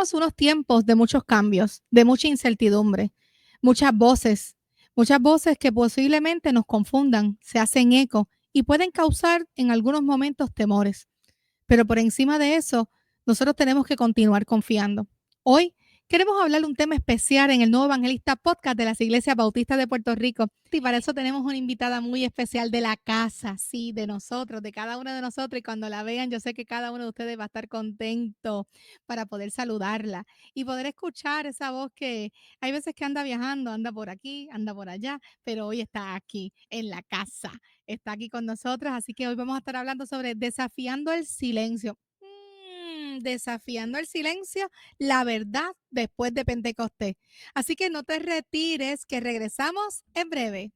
Vivimos unos tiempos de muchos cambios, de mucha incertidumbre, muchas voces que posiblemente nos confundan, se hacen eco y pueden causar en algunos momentos temores. Pero por encima de eso, nosotros tenemos que continuar confiando. Hoy queremos hablar de un tema especial en el Nuevo Evangelista Podcast de las Iglesias Bautistas de Puerto Rico. Y para eso tenemos una invitada muy especial de la casa, sí, de nosotros, de cada uno de nosotros. Y cuando la vean, yo sé que cada uno de ustedes va a estar contento para poder saludarla y poder escuchar esa voz que hay veces que anda viajando, anda por aquí, anda por allá, pero hoy está aquí en la casa, está aquí con nosotros. Así que hoy vamos a estar hablando sobre desafiando el silencio. Desafiando el silencio, la verdad después de Pentecostés. Así que no te retires, que regresamos en breve.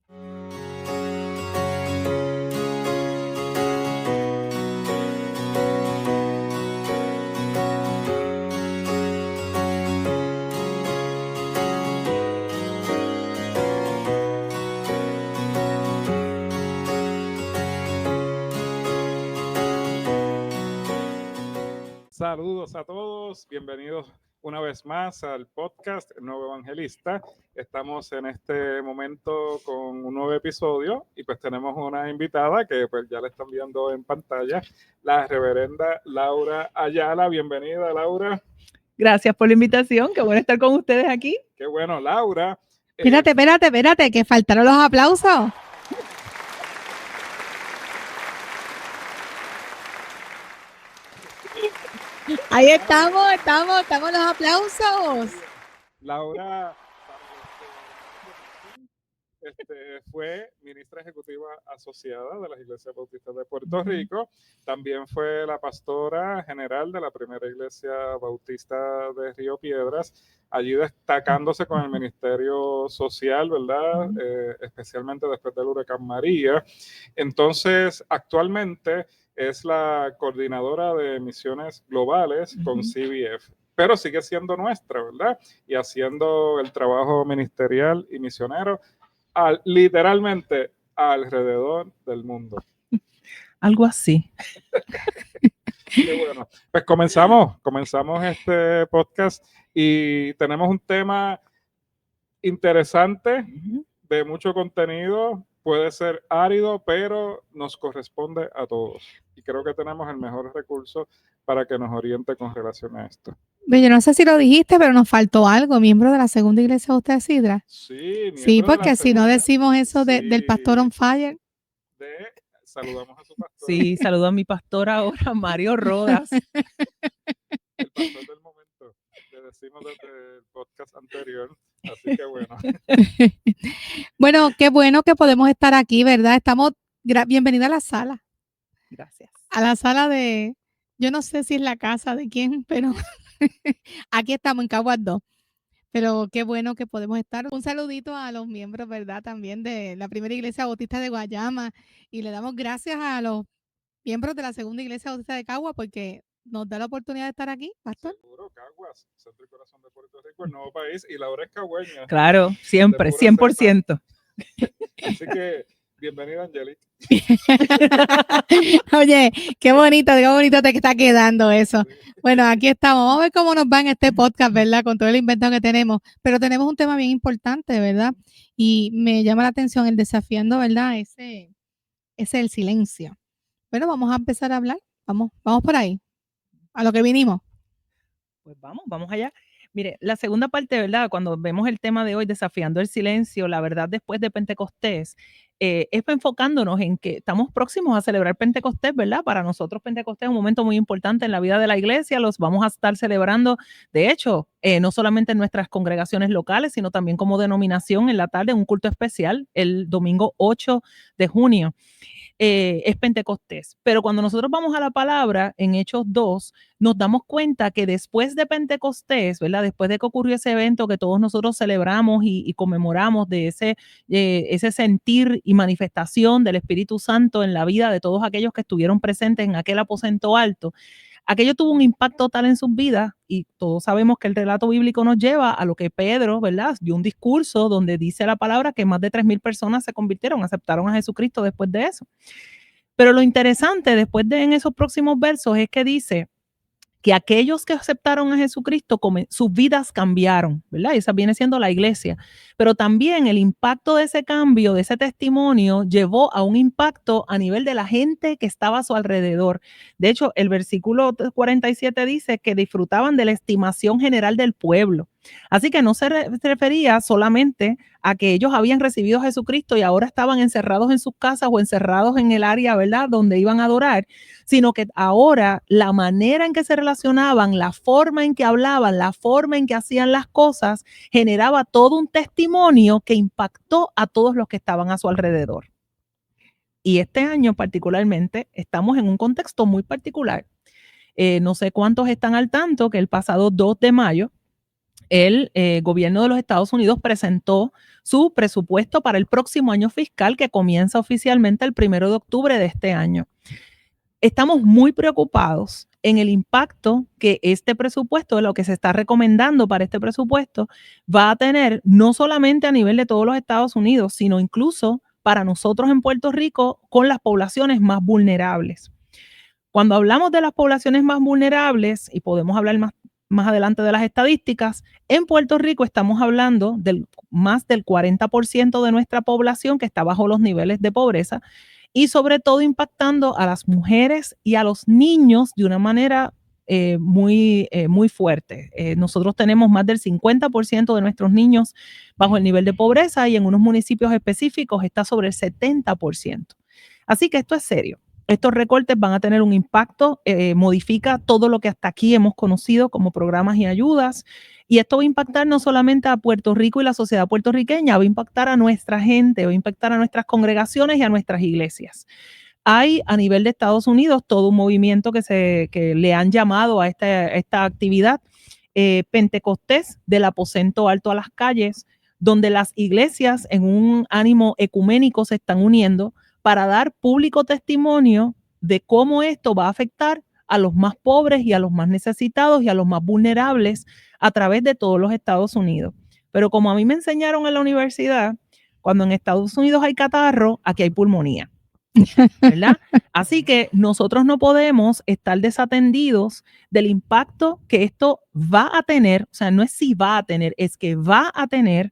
Saludos a todos, bienvenidos una vez más al podcast El Nuevo Evangelista. Estamos en este momento con un nuevo episodio y pues tenemos una invitada que pues ya la están viendo en pantalla, la reverenda Laura Ayala. Bienvenida, Laura. Gracias por la invitación, qué bueno estar con ustedes aquí. Qué bueno, Laura. Espérate, que faltaron los aplausos. Ahí estamos los aplausos. Laura fue ministra ejecutiva asociada de las Iglesias Bautistas de Puerto Rico. También fue la pastora general de la primera Iglesia Bautista de Río Piedras, allí destacándose con el ministerio social, ¿verdad? Especialmente después del huracán María. Entonces, actualmente es la coordinadora de misiones globales con CBF, pero sigue siendo nuestra, ¿verdad? Y haciendo el trabajo ministerial y misionero literalmente alrededor del mundo. Algo así. Qué bueno. Pues comenzamos este podcast y tenemos un tema interesante, de mucho contenido. Puede ser árido, pero nos corresponde a todos. Y creo que tenemos el mejor recurso para que nos oriente con relación a esto. Yo no sé si lo dijiste, pero nos faltó algo, miembro de la segunda iglesia Bautista de Sidra. Sí, porque si no decimos eso del pastor on fire. Saludamos a su pastor. Sí, saludo a mi pastor ahora, Mario Rodas. El pastor del momento, le decimos desde el podcast anterior, así que bueno. Bueno, qué bueno que podemos estar aquí, ¿verdad? Bienvenida a la sala. Gracias. A la sala de, yo no sé si es la casa de quién, pero aquí estamos en Caguas 2. Pero qué bueno que podemos estar. Un saludito a los miembros, ¿verdad? También de la primera iglesia bautista de Guayama. Y le damos gracias a los miembros de la segunda iglesia bautista de Caguas porque nos da la oportunidad de estar aquí, pastor. Seguro, Caguas, centro y corazón de Puerto Rico, el nuevo país, y Laura es cagüeña. Claro, siempre, 100%. Así que, bienvenida, Angelique. Oye, qué bonito te está quedando eso. Bueno, aquí estamos. Vamos a ver cómo nos va en este podcast, ¿verdad? Con todo el invento que tenemos. Pero tenemos un tema bien importante, ¿verdad? Y me llama la atención el desafiando, ¿verdad? Ese es el silencio. Bueno, vamos a empezar a hablar. Vamos por ahí. A lo que vinimos. Pues vamos allá. Mire, la segunda parte, ¿verdad? Cuando vemos el tema de hoy, desafiando el silencio, la verdad después de Pentecostés, es enfocándonos en que estamos próximos a celebrar Pentecostés, ¿verdad? Para nosotros Pentecostés es un momento muy importante en la vida de la iglesia, los vamos a estar celebrando, de hecho, no solamente en nuestras congregaciones locales, sino también como denominación en la tarde, un culto especial el domingo 8 de junio. Es Pentecostés. Pero cuando nosotros vamos a la palabra en Hechos 2, nos damos cuenta que después de Pentecostés, ¿verdad? Después de que ocurrió ese evento que todos nosotros celebramos y conmemoramos de ese sentir y manifestación del Espíritu Santo en la vida de todos aquellos que estuvieron presentes en aquel aposento alto, aquello tuvo un impacto tal en sus vidas y todos sabemos que el relato bíblico nos lleva a lo que Pedro, ¿verdad? Dio un discurso donde dice la palabra que más de 3,000 personas se convirtieron, aceptaron a Jesucristo después de eso. Pero lo interesante después de en esos próximos versos es que dice que aquellos que aceptaron a Jesucristo, sus vidas cambiaron, ¿verdad? Y esa viene siendo la iglesia. Pero también el impacto de ese cambio, de ese testimonio, llevó a un impacto a nivel de la gente que estaba a su alrededor. De hecho, el versículo 47 dice que disfrutaban de la estimación general del pueblo. Así que no se refería solamente a que ellos habían recibido a Jesucristo y ahora estaban encerrados en sus casas o encerrados en el área, ¿verdad?, donde iban a adorar, sino que ahora la manera en que se relacionaban, la forma en que hablaban, la forma en que hacían las cosas, generaba todo un testimonio que impactó a todos los que estaban a su alrededor. Y este año particularmente estamos en un contexto muy particular. No sé cuántos están al tanto que el pasado 2 de mayo, el gobierno de los Estados Unidos presentó su presupuesto para el próximo año fiscal que comienza oficialmente el 1 de octubre de este año. Estamos muy preocupados en el impacto que este presupuesto, lo que se está recomendando para este presupuesto, va a tener no solamente a nivel de todos los Estados Unidos, sino incluso para nosotros en Puerto Rico con las poblaciones más vulnerables. Cuando hablamos de las poblaciones más vulnerables, y podemos hablar más adelante de las estadísticas, en Puerto Rico estamos hablando del más del 40% de nuestra población que está bajo los niveles de pobreza y sobre todo impactando a las mujeres y a los niños de una manera muy fuerte. Nosotros tenemos más del 50% de nuestros niños bajo el nivel de pobreza y en unos municipios específicos está sobre el 70%. Así que esto es serio. Estos recortes van a tener un impacto, modifica todo lo que hasta aquí hemos conocido como programas y ayudas, y esto va a impactar no solamente a Puerto Rico y la sociedad puertorriqueña, va a impactar a nuestra gente, va a impactar a nuestras congregaciones y a nuestras iglesias. Hay a nivel de Estados Unidos todo un movimiento que le han llamado a esta actividad Pentecostés del aposento alto a las calles, donde las iglesias en un ánimo ecuménico se están uniendo para dar público testimonio de cómo esto va a afectar a los más pobres y a los más necesitados y a los más vulnerables a través de todos los Estados Unidos. Pero como a mí me enseñaron en la universidad, cuando en Estados Unidos hay catarro, aquí hay pulmonía, ¿verdad? Así que nosotros no podemos estar desatendidos del impacto que esto va a tener, o sea, no es si va a tener, es que va a tener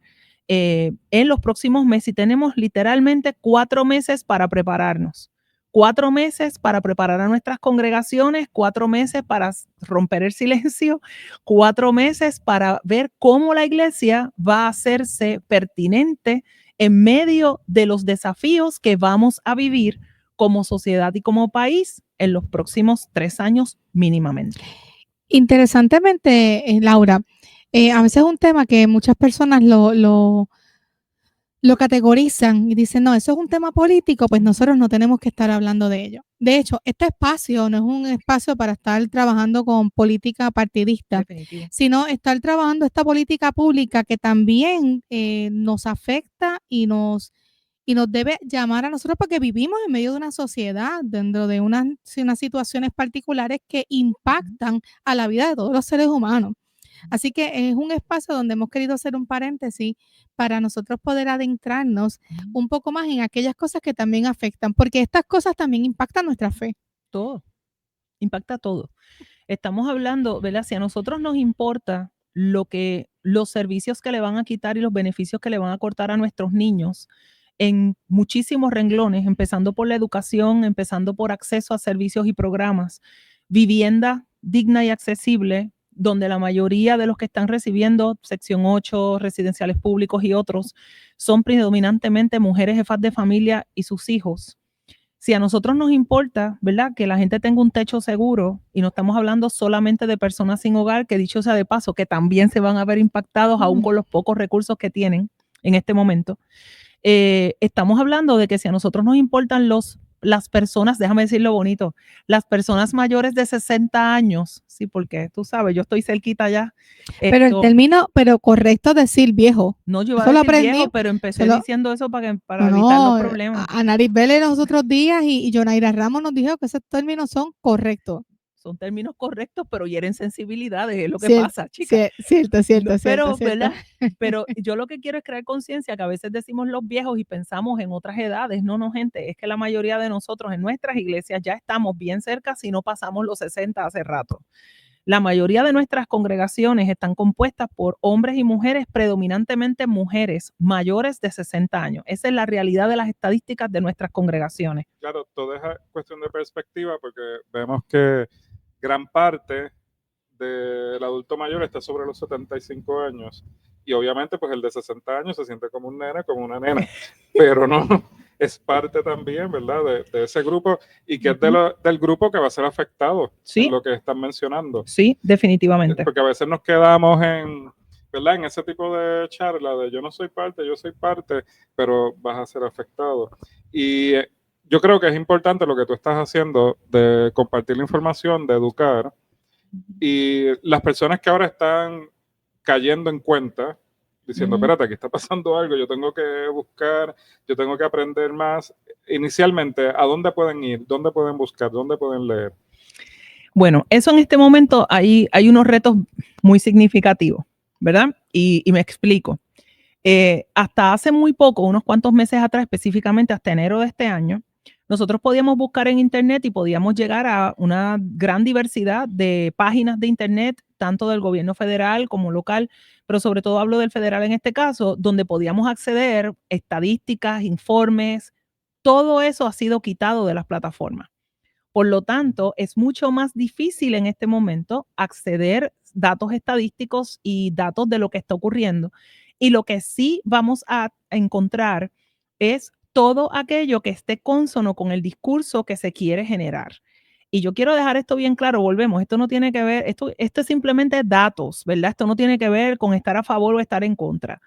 en los próximos meses. Y tenemos literalmente 4 meses para prepararnos. 4 meses para preparar a nuestras congregaciones, 4 meses para romper el silencio, 4 meses para ver cómo la iglesia va a hacerse pertinente en medio de los desafíos que vamos a vivir como sociedad y como país en los próximos 3 años mínimamente. Interesantemente, Laura, a veces es un tema que muchas personas lo categorizan y dicen, no, eso es un tema político, pues nosotros no tenemos que estar hablando de ello. De hecho, este espacio no es un espacio para estar trabajando con política partidista, Definitivo. sino estar trabajando esta política pública que también nos afecta y nos debe llamar a nosotros porque vivimos en medio de una sociedad, dentro de unas situaciones particulares que impactan a la vida de todos los seres humanos. Así que es un espacio donde hemos querido hacer un paréntesis para nosotros poder adentrarnos un poco más en aquellas cosas que también afectan, porque estas cosas también impactan nuestra fe. Todo, impacta todo. Estamos hablando, ¿verdad? Si a nosotros nos importa los servicios que le van a quitar y los beneficios que le van a cortar a nuestros niños en muchísimos renglones, empezando por la educación, empezando por acceso a servicios y programas, vivienda digna y accesible, donde la mayoría de los que están recibiendo sección 8, residenciales públicos y otros, son predominantemente mujeres jefas de familia y sus hijos. Si a nosotros nos importa, ¿verdad?, que la gente tenga un techo seguro, y no estamos hablando solamente de personas sin hogar, que dicho sea de paso, que también se van a ver impactados aún con los pocos recursos que tienen en este momento, estamos hablando de que si a nosotros nos importan las personas, déjame decirlo bonito, las personas mayores de 60 años, sí, porque tú sabes, yo estoy cerquita ya. Pero el término, pero correcto decir viejo. No, yo iba Eso a lo decir aprendí. viejo, pero empecé Solo- diciendo eso para No, evitar no, los problemas. a Naris Vélez los otros días y Yonaira Ramos nos dijo que esos términos son correctos. Son términos correctos, pero hieren sensibilidades, es lo que Cier- pasa, chicas. Cierto, Pero, cierto. ¿verdad? Pero yo lo que quiero es crear conciencia, que a veces decimos los viejos y pensamos en otras edades. No, no, gente, es que la mayoría de nosotros en nuestras iglesias ya estamos bien cerca si no pasamos los 60 hace rato. La mayoría de nuestras congregaciones están compuestas por hombres y mujeres, predominantemente mujeres mayores de 60 años. Esa es la realidad de las estadísticas de nuestras congregaciones. Claro, todo es cuestión de perspectiva porque vemos que gran parte del adulto mayor está sobre los 75 años y obviamente pues el de 60 años se siente como un nene, como una nena, pero no, es parte también, ¿verdad? De ese grupo y que es del grupo que va a ser afectado, ¿Sí? En lo que están mencionando. Sí, definitivamente. Porque a veces nos quedamos ¿verdad? En ese tipo de charla de yo soy parte, pero vas a ser afectado. Y yo creo que es importante lo que tú estás haciendo de compartir la información, de educar, y las personas que ahora están cayendo en cuenta, diciendo, espérate, aquí está pasando algo, yo tengo que buscar, yo tengo que aprender más. Inicialmente, ¿a dónde pueden ir? ¿Dónde pueden buscar? ¿Dónde pueden leer? Bueno, eso en este momento hay unos retos muy significativos, ¿verdad? Y me explico. Hasta hace muy poco, unos cuantos meses atrás, específicamente hasta enero de este año, nosotros podíamos buscar en Internet y podíamos llegar a una gran diversidad de páginas de Internet, tanto del gobierno federal como local, pero sobre todo hablo del federal en este caso, donde podíamos acceder a estadísticas, informes, todo eso ha sido quitado de las plataformas. Por lo tanto, es mucho más difícil en este momento acceder a datos estadísticos y datos de lo que está ocurriendo. Y lo que sí vamos a encontrar es todo aquello que esté cónsono con el discurso que se quiere generar. Y yo quiero dejar esto bien claro, volvemos, esto no tiene que ver, esto es simplemente datos, ¿verdad? Esto no tiene que ver con estar a favor o estar en contra.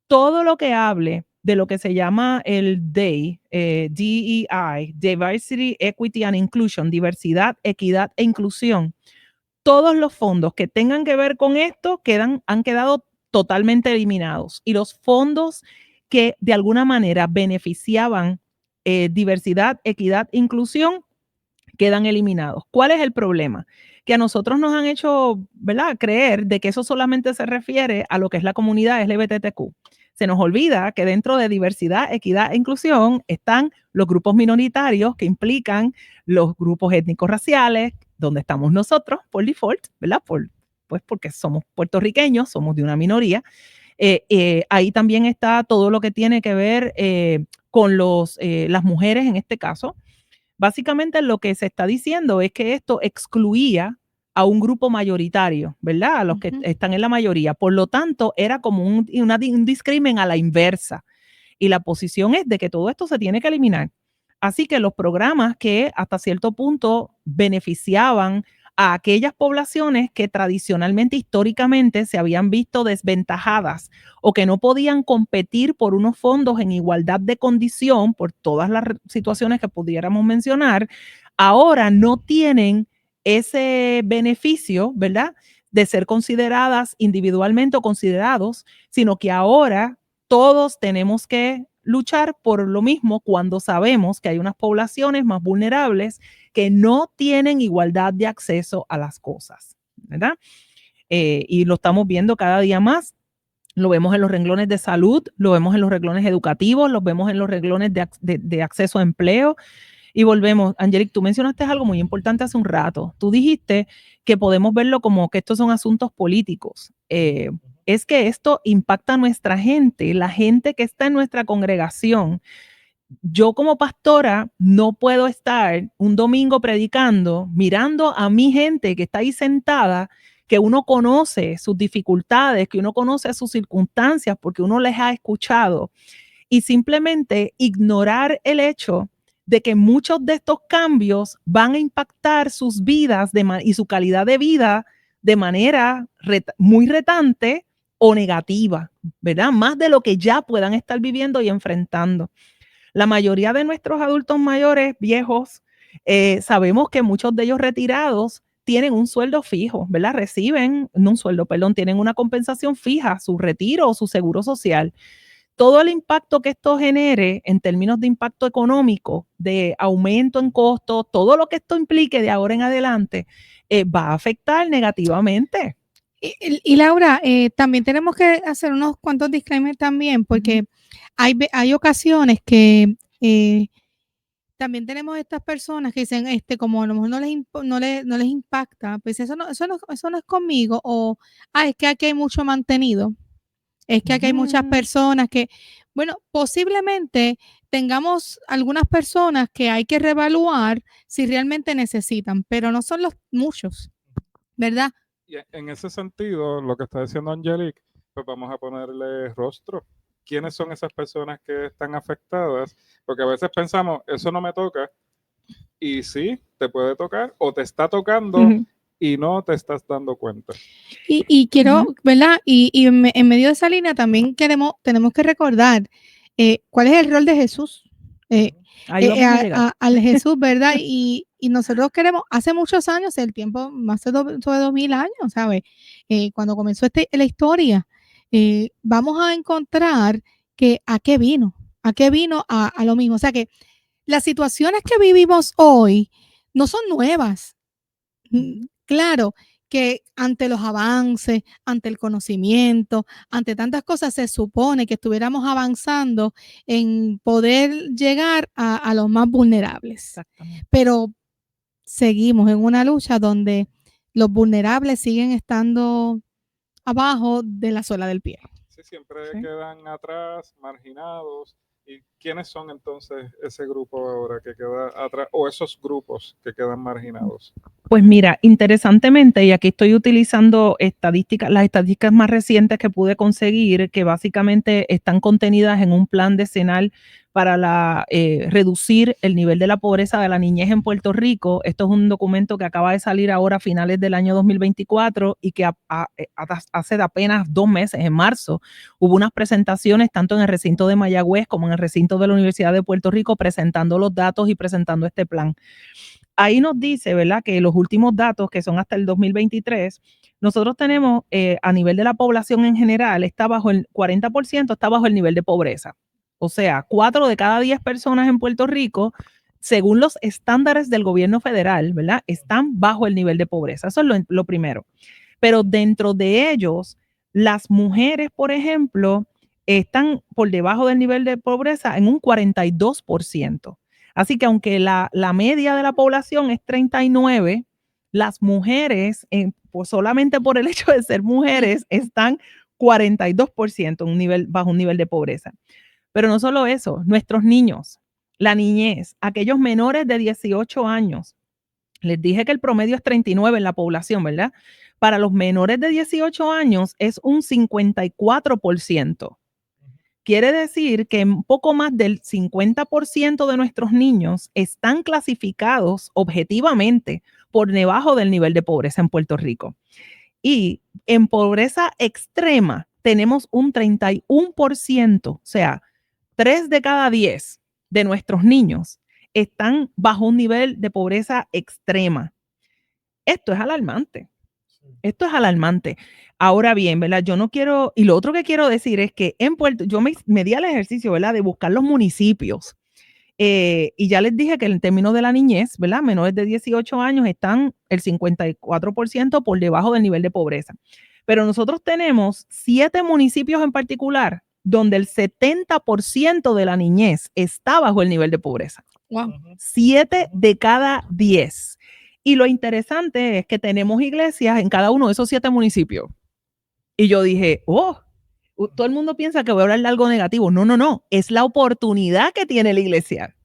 Todo lo que hable de lo que se llama el DEI, DEI, Diversity, Equity and Inclusion, diversidad, equidad e inclusión, todos los fondos que tengan que ver con esto han quedado totalmente eliminados. Y los fondos que de alguna manera beneficiaban diversidad, equidad e inclusión quedan eliminados. ¿Cuál es el problema? Que a nosotros nos han hecho, ¿verdad?, creer de que eso solamente se refiere a lo que es la comunidad LGBTQ. Se nos olvida que dentro de diversidad, equidad e inclusión están los grupos minoritarios que implican los grupos étnicos raciales, donde estamos nosotros por default, ¿verdad? Pues porque somos puertorriqueños, somos de una minoría. Ahí también está todo lo que tiene que ver con las mujeres en este caso. Básicamente lo que se está diciendo es que esto excluía a un grupo mayoritario, ¿verdad? A los que están en la mayoría. Por lo tanto, era como un discrimen a la inversa. Y la posición es de que todo esto se tiene que eliminar. Así que los programas que hasta cierto punto beneficiaban a aquellas poblaciones que tradicionalmente, históricamente, se habían visto desventajadas o que no podían competir por unos fondos en igualdad de condición, por todas las situaciones que pudiéramos mencionar, ahora no tienen ese beneficio, ¿verdad?, de ser consideradas individualmente o considerados, sino que ahora todos tenemos que luchar por lo mismo cuando sabemos que hay unas poblaciones más vulnerables que no tienen igualdad de acceso a las cosas, ¿verdad? Y lo estamos viendo cada día más. Lo vemos en los renglones de salud, lo vemos en los renglones educativos, lo vemos en los renglones de acceso a empleo. Y volvemos, Angelique, tú mencionaste algo muy importante hace un rato. Tú dijiste que podemos verlo como que estos son asuntos políticos. Es que esto impacta a nuestra gente, la gente que está en nuestra congregación. Yo como pastora no puedo estar un domingo predicando, mirando a mi gente que está ahí sentada, que uno conoce sus dificultades, que uno conoce sus circunstancias, porque uno les ha escuchado, y simplemente ignorar el hecho de que muchos de estos cambios van a impactar sus vidas y su calidad de vida de manera muy retante o negativa, ¿verdad? Más de lo que ya puedan estar viviendo y enfrentando. La mayoría de nuestros adultos mayores, viejos, sabemos que muchos de ellos retirados tienen un sueldo fijo, ¿verdad? Reciben, no un sueldo, perdón, tienen una compensación fija, su retiro o su seguro social. Todo el impacto que esto genere en términos de impacto económico, de aumento en costos, todo lo que esto implique de ahora en adelante, va a afectar negativamente. Y Laura, también tenemos que hacer unos cuantos disclaimers también, porque hay ocasiones que también tenemos estas personas que dicen, como a lo mejor no les impacta, pues eso no es conmigo, o es que aquí hay mucho mantenido, es que aquí hay muchas personas que, bueno, posiblemente tengamos algunas personas que hay que reevaluar si realmente necesitan, pero no son los muchos, ¿verdad? Y en ese sentido, lo que está diciendo Angelique, pues vamos a ponerle rostro. ¿Quiénes son esas personas que están afectadas? Porque a veces pensamos, eso no me toca, y sí, te puede tocar, o te está tocando y no te estás dando cuenta. Y quiero, ¿verdad? Y en medio de esa línea también tenemos que recordar cuál es el rol de Jesús. Al Jesús, ¿verdad? Y nosotros queremos, hace muchos años, el tiempo, más de 2000 años, ¿sabes? Cuando comenzó la historia, vamos a encontrar que a qué vino a lo mismo. O sea que las situaciones que vivimos hoy no son nuevas. Claro que ante los avances, ante el conocimiento, ante tantas cosas, se supone que estuviéramos avanzando en poder llegar a los más vulnerables. Pero seguimos en una lucha donde los vulnerables siguen estando abajo de la suela del pie. Sí, siempre quedan atrás, marginados. ¿Y quiénes son entonces ese grupo ahora que queda atrás, o esos grupos que quedan marginados? Pues mira, interesantemente, y aquí estoy utilizando las estadísticas más recientes que pude conseguir, que básicamente están contenidas en un plan decenal para reducir el nivel de la pobreza de la niñez en Puerto Rico. Esto es un documento que acaba de salir ahora a finales del año 2024 y que hace apenas 2 meses, en marzo, hubo unas presentaciones tanto en el recinto de Mayagüez como en el recinto de la Universidad de Puerto Rico presentando los datos y presentando este plan. Ahí nos dice, ¿verdad?, que los últimos datos, que son hasta el 2023, nosotros tenemos a nivel de la población en general, está bajo el 40%, está bajo el nivel de pobreza. O sea, 4 de cada 10 personas en Puerto Rico, según los estándares del gobierno federal, ¿verdad?, están bajo el nivel de pobreza. Eso es lo primero. Pero dentro de ellos, las mujeres, por ejemplo, están por debajo del nivel de pobreza en un 42%. Así que aunque la media de la población es 39, las mujeres, pues solamente por el hecho de ser mujeres, están 42% bajo un nivel de pobreza. Pero no solo eso, nuestros niños, la niñez, aquellos menores de 18 años, les dije que el promedio es 39 en la población, ¿verdad? Para los menores de 18 años es un 54%. Quiere decir que un poco más del 50% de nuestros niños están clasificados objetivamente por debajo del nivel de pobreza en Puerto Rico. Y en pobreza extrema tenemos un 31%, o sea, 3 de cada 10 de nuestros niños están bajo un nivel de pobreza extrema. Esto es alarmante. Esto es alarmante. Ahora bien, ¿verdad? Yo no quiero, y lo otro que quiero decir es que yo me di al ejercicio, ¿verdad?, de buscar los municipios. Y ya les dije que en términos de la niñez, ¿verdad?, menores de 18 años están el 54% por debajo del nivel de pobreza. Pero nosotros tenemos 7 municipios en particular donde el 70% de la niñez está bajo el nivel de pobreza. Wow. 7 de cada 10. Y lo interesante es que tenemos iglesias en cada uno de esos 7 municipios. Y yo dije, todo el mundo piensa que voy a hablar de algo negativo. No. Es la oportunidad que tiene la iglesia.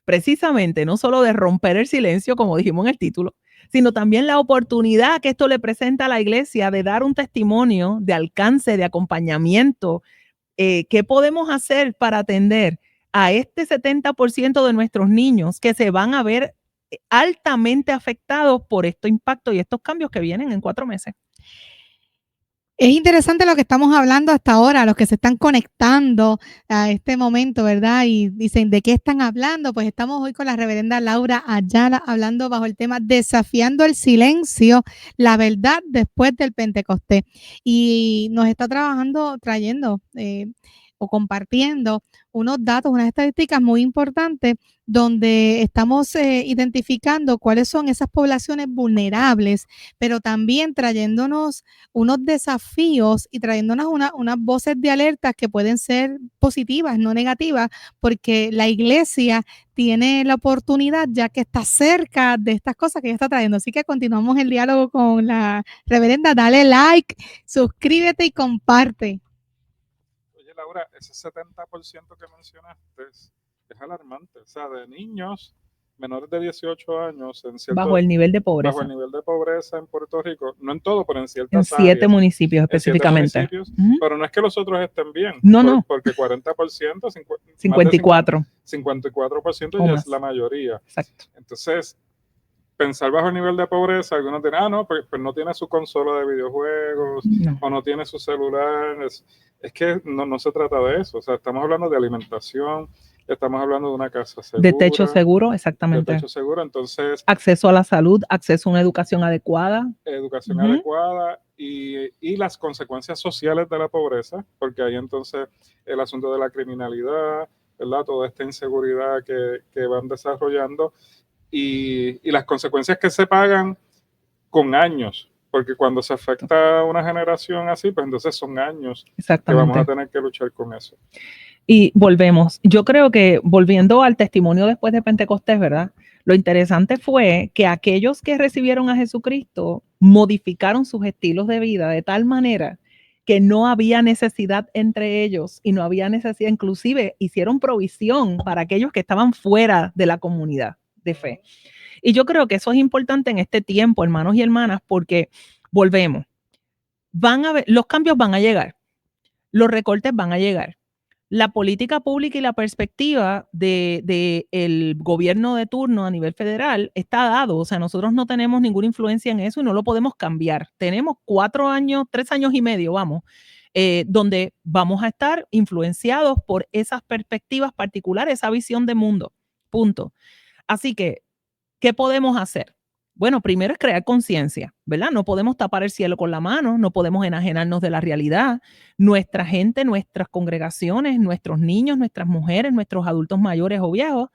Precisamente, no solo de romper el silencio, como dijimos en el título, sino también la oportunidad que esto le presenta a la iglesia de dar un testimonio de alcance, de acompañamiento. ¿Qué podemos hacer para atender a este 70% de nuestros niños que se van a ver altamente afectados por estos impactos y estos cambios que vienen en 4 meses? Es interesante lo que estamos hablando hasta ahora, los que se están conectando a este momento, ¿verdad? Y dicen, ¿de qué están hablando? Pues estamos hoy con la reverenda Laura Ayala hablando bajo el tema Desafiando el silencio, la verdad después del Pentecostés. Y nos está trayendo o compartiendo unos datos, unas estadísticas muy importantes donde estamos identificando cuáles son esas poblaciones vulnerables, pero también trayéndonos unos desafíos y trayéndonos unas voces de alerta que pueden ser positivas, no negativas, porque la iglesia tiene la oportunidad, ya que está cerca de estas cosas que ella está trayendo. Así que continuamos el diálogo con la reverenda. Dale like, suscríbete y comparte. Oye, Laura, ese 70% que mencionaste es alarmante. O sea, de niños menores de 18 años bajo el nivel de pobreza. Bajo el nivel de pobreza en Puerto Rico, no en todo, pero en En ciertas 7 áreas. municipios En 7 específicamente. municipios, Ujú. pero no es que los otros estén bien. No. Porque 40%, 54. 54% O ya más. es la mayoría. Exacto. Entonces, pensar bajo el nivel de pobreza, algunos dirán, no, pues no tiene su consola de videojuegos, No. o no tiene su celular. Es que no se trata de eso. O sea, estamos hablando de alimentación, estamos hablando de una casa segura. De techo seguro, exactamente. De techo seguro, entonces... Acceso a la salud, acceso a una educación adecuada. Educación adecuada y las consecuencias sociales de la pobreza, porque ahí entonces el asunto de la criminalidad, ¿verdad? Toda esta inseguridad que van desarrollando y las consecuencias que se pagan con años, porque cuando se afecta a una generación así, pues entonces son años que vamos a tener que luchar con eso. Y volvemos. Yo creo que volviendo al testimonio después de Pentecostés, ¿verdad? Lo interesante fue que aquellos que recibieron a Jesucristo modificaron sus estilos de vida de tal manera que no había necesidad entre ellos y no había necesidad, inclusive hicieron provisión para aquellos que estaban fuera de la comunidad de fe. Y yo creo que eso es importante en este tiempo, hermanos y hermanas, porque volvemos. Los cambios van a llegar, los recortes van a llegar. La política pública y la perspectiva del gobierno de turno a nivel federal está dado. O sea, nosotros no tenemos ninguna influencia en eso y no lo podemos cambiar. Tenemos 4 años, 3 años y medio, donde vamos a estar influenciados por esas perspectivas particulares, esa visión de mundo. Punto. Así que, ¿qué podemos hacer? Bueno, primero es crear conciencia, ¿verdad? No podemos tapar el cielo con la mano, no podemos enajenarnos de la realidad. Nuestra gente, nuestras congregaciones, nuestros niños, nuestras mujeres, nuestros adultos mayores o viejos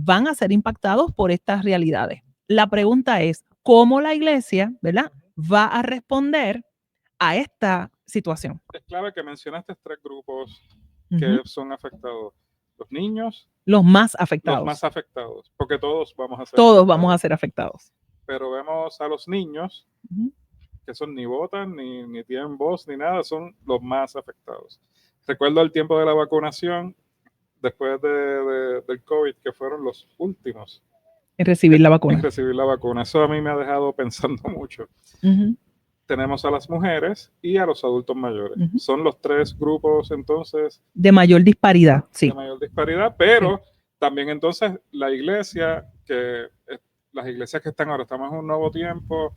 van a ser impactados por estas realidades. La pregunta es, ¿cómo la iglesia, ¿verdad?, va a responder a esta situación? Es clave que mencionaste 3 grupos que son afectados. Los niños. Los más afectados. Los más afectados, porque todos vamos a ser Todos afectados. vamos a ser afectados. Pero vemos a los niños, que son ni votan, ni tienen voz, ni nada, son los más afectados. Recuerdo el tiempo de la vacunación, después del COVID, que fueron los últimos en recibir la vacuna. En recibir la vacuna. Eso a mí me ha dejado pensando mucho. Tenemos a las mujeres y a los adultos mayores. Son los 3 grupos, entonces... de mayor disparidad, sí. De mayor disparidad, pero también entonces la iglesia, las iglesias que están ahora, estamos en un nuevo tiempo,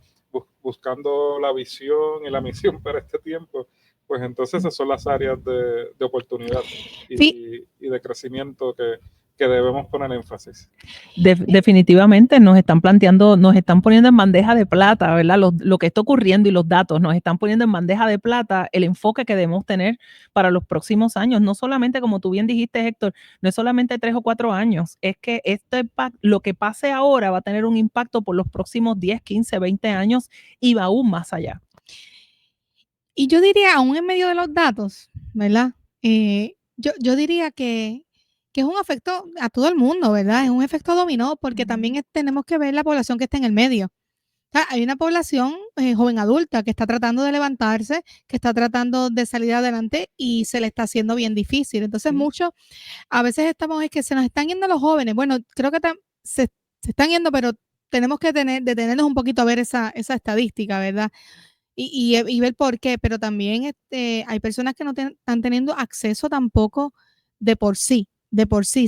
buscando la visión y la misión para este tiempo, pues entonces esas son las áreas de oportunidad y de crecimiento que debemos poner énfasis. Definitivamente nos están poniendo en bandeja de plata, ¿verdad? Lo que está ocurriendo y los datos nos están poniendo en bandeja de plata el enfoque que debemos tener para los próximos años. No solamente, como tú bien dijiste, Héctor, no es solamente 3 o 4 años, es que lo que pase ahora va a tener un impacto por los próximos 10, 15, 20 años y va aún más allá. Y yo diría, aún en medio de los datos, ¿verdad? Yo diría que es un efecto a todo el mundo, ¿verdad? Es un efecto dominó porque también tenemos que ver la población que está en el medio. O sea, hay una población joven adulta que está tratando de levantarse, que está tratando de salir adelante y se le está haciendo bien difícil. Entonces, a veces es que se nos están yendo los jóvenes. Bueno, creo que se están yendo, pero tenemos que detenernos un poquito a ver esa estadística, ¿verdad? Y ver por qué, pero también hay personas que no están teniendo acceso tampoco de por sí,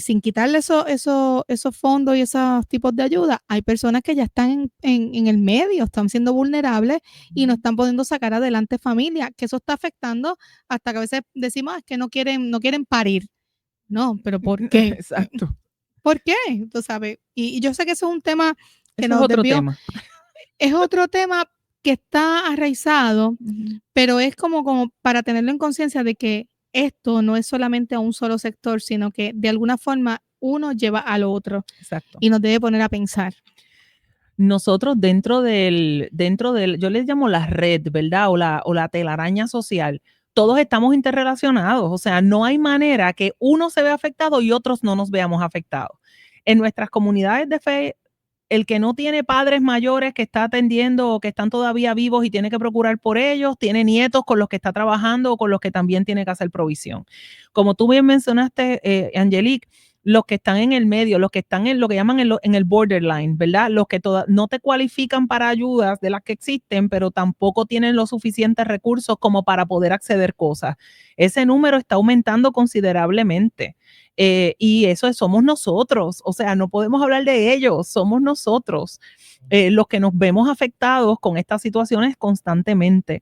sin quitarle esos fondos y esos tipos de ayuda. Hay personas que ya están en el medio, están siendo vulnerables y no están pudiendo sacar adelante familia, que eso está afectando hasta que a veces decimos que no quieren parir. No, pero ¿por qué? Exacto. ¿Por qué? Tú sabes, y yo sé que eso es un tema que eso nos es otro desvió. tema. Es otro tema que está arraizado, pero es como para tenerlo en conciencia de que esto no es solamente a un solo sector, sino que de alguna forma uno lleva al otro Exacto. y nos debe poner a pensar. Nosotros dentro del, yo les llamo la red, ¿verdad? O la telaraña social, todos estamos interrelacionados, o sea, no hay manera que uno se vea afectado y otros no nos veamos afectados. En nuestras comunidades de fe, el que no tiene padres mayores que está atendiendo o que están todavía vivos y tiene que procurar por ellos, tiene nietos con los que está trabajando o con los que también tiene que hacer provisión. Como tú bien mencionaste, Angelique, los que están en el medio, los que están en lo que llaman en el borderline, ¿verdad? Los que no te cualifican para ayudas de las que existen, pero tampoco tienen los suficientes recursos como para poder acceder cosas. Ese número está aumentando considerablemente. Y eso somos nosotros, o sea, no podemos hablar de ellos, somos nosotros los que nos vemos afectados con estas situaciones constantemente.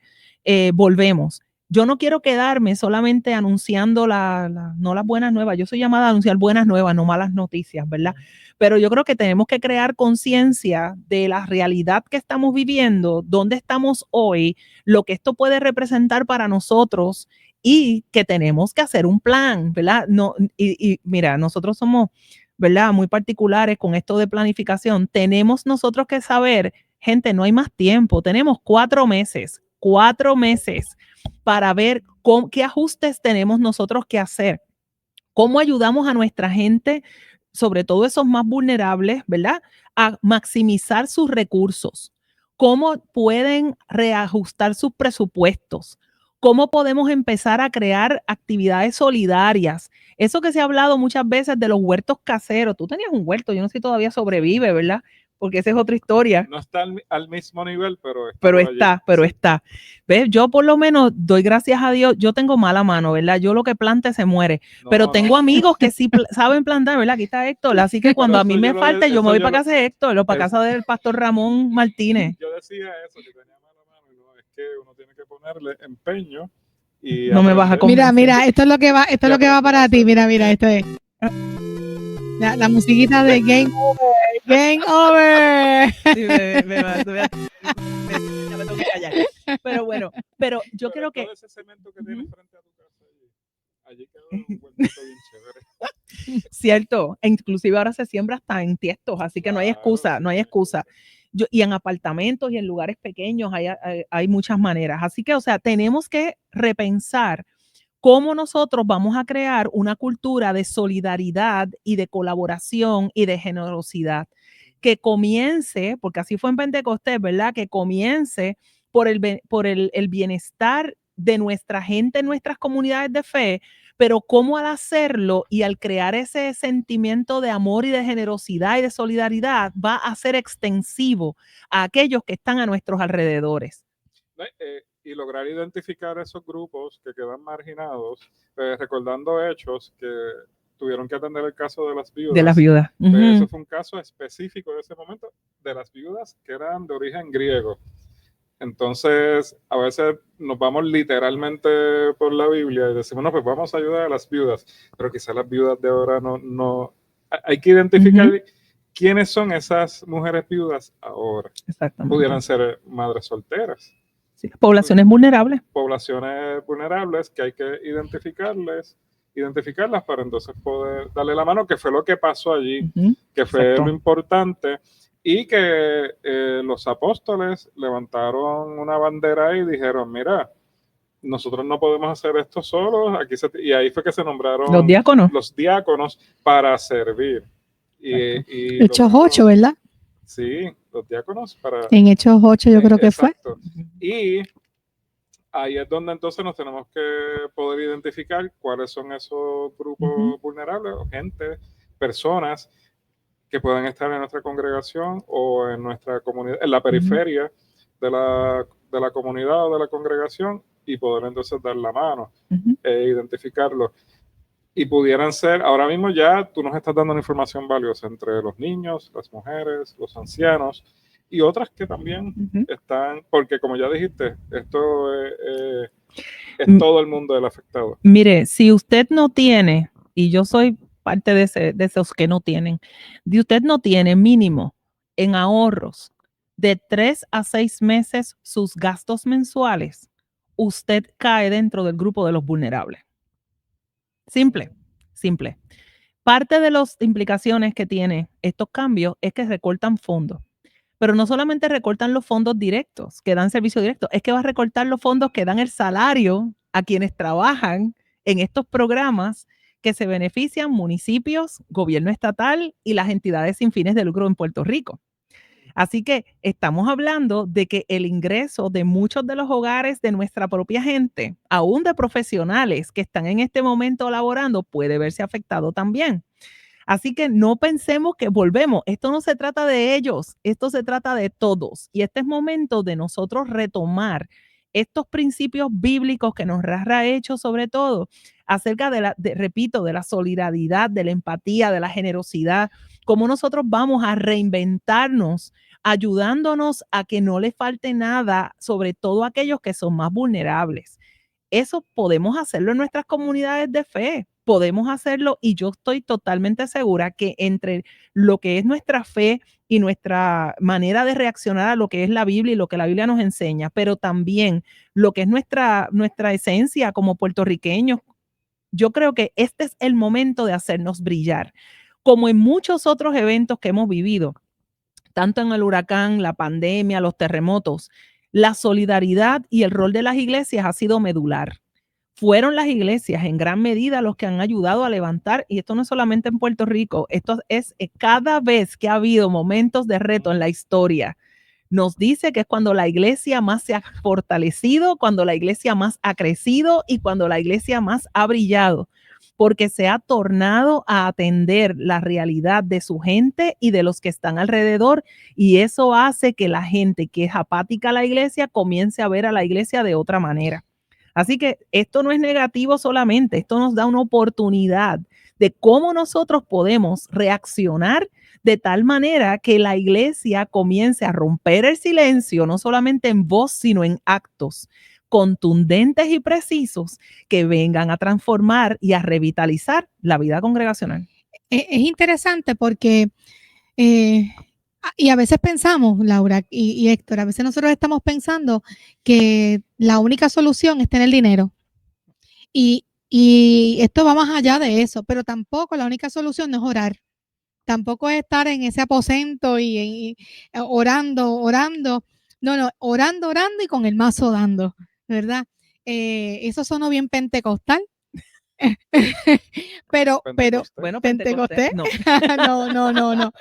Volvemos. Yo no quiero quedarme solamente anunciando no las buenas nuevas, yo soy llamada a anunciar buenas nuevas, no malas noticias, ¿verdad? Pero yo creo que tenemos que crear conciencia de la realidad que estamos viviendo, dónde estamos hoy, lo que esto puede representar para nosotros y que tenemos que hacer un plan, ¿verdad? No, y mira, nosotros somos, ¿verdad? Muy particulares con esto de planificación. Tenemos nosotros que saber, gente, no hay más tiempo, tenemos 4 meses para ver qué ajustes tenemos nosotros que hacer, cómo ayudamos a nuestra gente, sobre todo esos más vulnerables, ¿verdad? A maximizar sus recursos, cómo pueden reajustar sus presupuestos, cómo podemos empezar a crear actividades solidarias. Eso que se ha hablado muchas veces de los huertos caseros. Tú tenías un huerto, yo no sé si todavía sobrevive, ¿verdad? Porque esa es otra historia. No está al mismo nivel, pero está. ¿Ves? Yo por lo menos doy gracias a Dios. Yo tengo mala mano, ¿verdad? Yo lo que plante se muere. Pero tengo amigos que sí saben plantar, ¿verdad? Aquí está Héctor. Así que cuando a mí me falte, yo me voy para casa de Héctor, o para casa del pastor Ramón Martínez. Yo decía eso, que tenía mala mano, y no, es que uno tiene que ponerle empeño. Y no me vas a convencer. Mira, esto es lo que va para ti. Mira, esto es. La musiquita de Game Over. Game Over. Sí, me tengo que callar. Pero bueno, yo creo que... Todo ese cemento que tienes frente a tu casa, allí quedó un huertito bien chévere. Cierto, e inclusive ahora se siembra hasta en tiestos, así que no hay excusa, no hay excusa. Y en apartamentos y en lugares pequeños hay muchas maneras. Así que, o sea, tenemos que repensar cómo nosotros vamos a crear una cultura de solidaridad y de colaboración y de generosidad que comience, porque así fue en Pentecostés, ¿verdad? Que comience por el bienestar de nuestra gente en nuestras comunidades de fe, pero cómo al hacerlo y al crear ese sentimiento de amor y de generosidad y de solidaridad va a ser extensivo a aquellos que están a nuestros alrededores. Y lograr identificar esos grupos que quedan marginados, recordando hechos que tuvieron que atender el caso de las viudas. De las viudas. Eso fue un caso específico de ese momento, de las viudas que eran de origen griego. Entonces, a veces nos vamos literalmente por la Biblia y decimos, no, pues vamos a ayudar a las viudas, pero quizás las viudas de ahora no. Hay que identificar quiénes son esas mujeres viudas ahora. Exactamente. Pudieran ser madres solteras. Sí, poblaciones vulnerables. Poblaciones vulnerables que hay que identificarlas para entonces poder darle la mano, que fue lo que pasó allí, que fue lo importante, y que los apóstoles levantaron una bandera y dijeron, mira, nosotros no podemos hacer esto solos, y ahí fue que se nombraron los diáconos para servir. Y Hechos 8, ¿verdad? Sí, los diáconos para... En Hechos 8 yo creo que exacto. Y ahí es donde entonces nos tenemos que poder identificar cuáles son esos grupos vulnerables, o gente, personas que puedan estar en nuestra congregación o en nuestra comunidad, en la periferia de la comunidad o de la congregación, y poder entonces dar la mano e identificarlos. Y pudieran ser, ahora mismo ya tú nos estás dando una información valiosa entre los niños, las mujeres, los ancianos y otras que también están, porque como ya dijiste, esto es todo el mundo del afectado. Mire, si usted no tiene, y yo soy parte de esos que no tienen, si usted no tiene mínimo en ahorros de 3 a 6 meses sus gastos mensuales, usted cae dentro del grupo de los vulnerables. Simple, simple. Parte de las implicaciones que tienen estos cambios es que recortan fondos. Pero no solamente recortan los fondos directos que dan servicio directo, es que va a recortar los fondos que dan el salario a quienes trabajan en estos programas que se benefician municipios, gobierno estatal y las entidades sin fines de lucro en Puerto Rico. Así que estamos hablando de que el ingreso de muchos de los hogares de nuestra propia gente, aún de profesionales que están en este momento laborando, puede verse afectado también. Así que no pensemos que volvemos. Esto no se trata de ellos, esto se trata de todos. Y este es momento de nosotros retomar estos principios bíblicos que nos ha hecho, sobre todo acerca repito, de la solidaridad, de la empatía, de la generosidad, cómo nosotros vamos a reinventarnos, ayudándonos a que no le falte nada, sobre todo a aquellos que son más vulnerables. Eso podemos hacerlo en nuestras comunidades de fe, podemos hacerlo y yo estoy totalmente segura que entre lo que es nuestra fe y nuestra manera de reaccionar a lo que es la Biblia y lo que la Biblia nos enseña, pero también lo que es nuestra esencia como puertorriqueños, yo creo que este es el momento de hacernos brillar. Como en muchos otros eventos que hemos vivido, tanto en el huracán, la pandemia, los terremotos, la solidaridad y el rol de las iglesias ha sido medular. Fueron las iglesias en gran medida los que han ayudado a levantar, y esto no es solamente en Puerto Rico, esto es cada vez que ha habido momentos de reto en la historia, nos dice que es cuando la iglesia más se ha fortalecido, cuando la iglesia más ha crecido y cuando la iglesia más ha brillado, porque se ha tornado a atender la realidad de su gente y de los que están alrededor, y eso hace que la gente que es apática a la iglesia comience a ver a la iglesia de otra manera. Así que esto no es negativo solamente, esto nos da una oportunidad de cómo nosotros podemos reaccionar de tal manera que la iglesia comience a romper el silencio, no solamente en voz, sino en actos contundentes y precisos que vengan a transformar y a revitalizar la vida congregacional. Es interesante porque, y a veces pensamos, Laura y Héctor, a veces nosotros estamos pensando que la única solución es tener dinero. Y esto va más allá de eso, pero tampoco la única solución no es orar. Tampoco es estar en ese aposento y orando. No, orando y con el mazo dando, ¿verdad? Eso sonó bien pentecostal. pero, bueno, Pentecostés. No. No. No.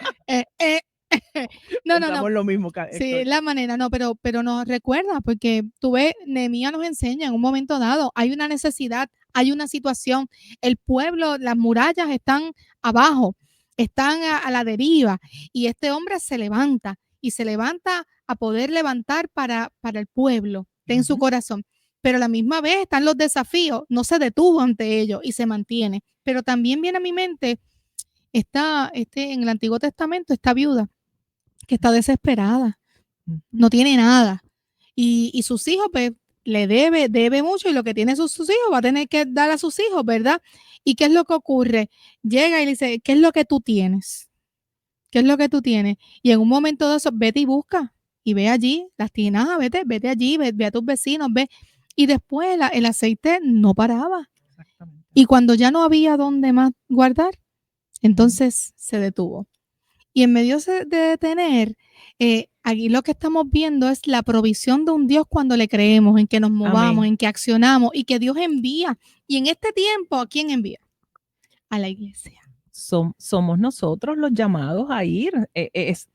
Lo mismo. Sí, la manera, no, pero nos recuerda, porque tú ves, Nehemías nos enseña en un momento dado, hay una necesidad, hay una situación, el pueblo, las murallas están abajo, están a la deriva, y este hombre se levanta a poder levantar para el pueblo, en su corazón. Pero a la misma vez están los desafíos, no se detuvo ante ellos y se mantiene. Pero también viene a mi mente, en el Antiguo Testamento, esta viuda que está desesperada, no tiene nada. Y sus hijos, pues, le debe mucho, y lo que tiene sus hijos va a tener que dar a sus hijos, ¿verdad? ¿Y qué es lo que ocurre? Llega y le dice, ¿qué es lo que tú tienes? ¿Qué es lo que tú tienes? Y en un momento de eso, vete y busca, y ve allí las tinajas, vete allí, ve a tus vecinos, ve. Y después el aceite no paraba. Y cuando ya no había dónde más guardar, entonces se detuvo. Y en medio de detener, aquí lo que estamos viendo es la provisión de un Dios cuando le creemos, en que nos movamos, en que accionamos, y que Dios envía. Y en este tiempo, ¿a quién envía? A la iglesia. Somos nosotros los llamados a ir. Es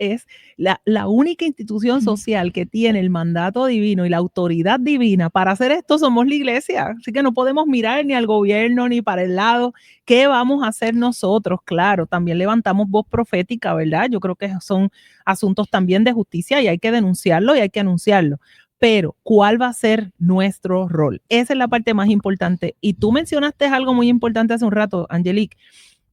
la única institución social que tiene el mandato divino y la autoridad divina para hacer esto, somos la iglesia. Así que no podemos mirar ni al gobierno ni para el lado. ¿Qué vamos a hacer nosotros? Claro, también levantamos voz profética, ¿verdad? Yo creo que son asuntos también de justicia y hay que denunciarlo y hay que anunciarlo. Pero, ¿cuál va a ser nuestro rol? Esa es la parte más importante. Y tú mencionaste algo muy importante hace un rato, Angelique.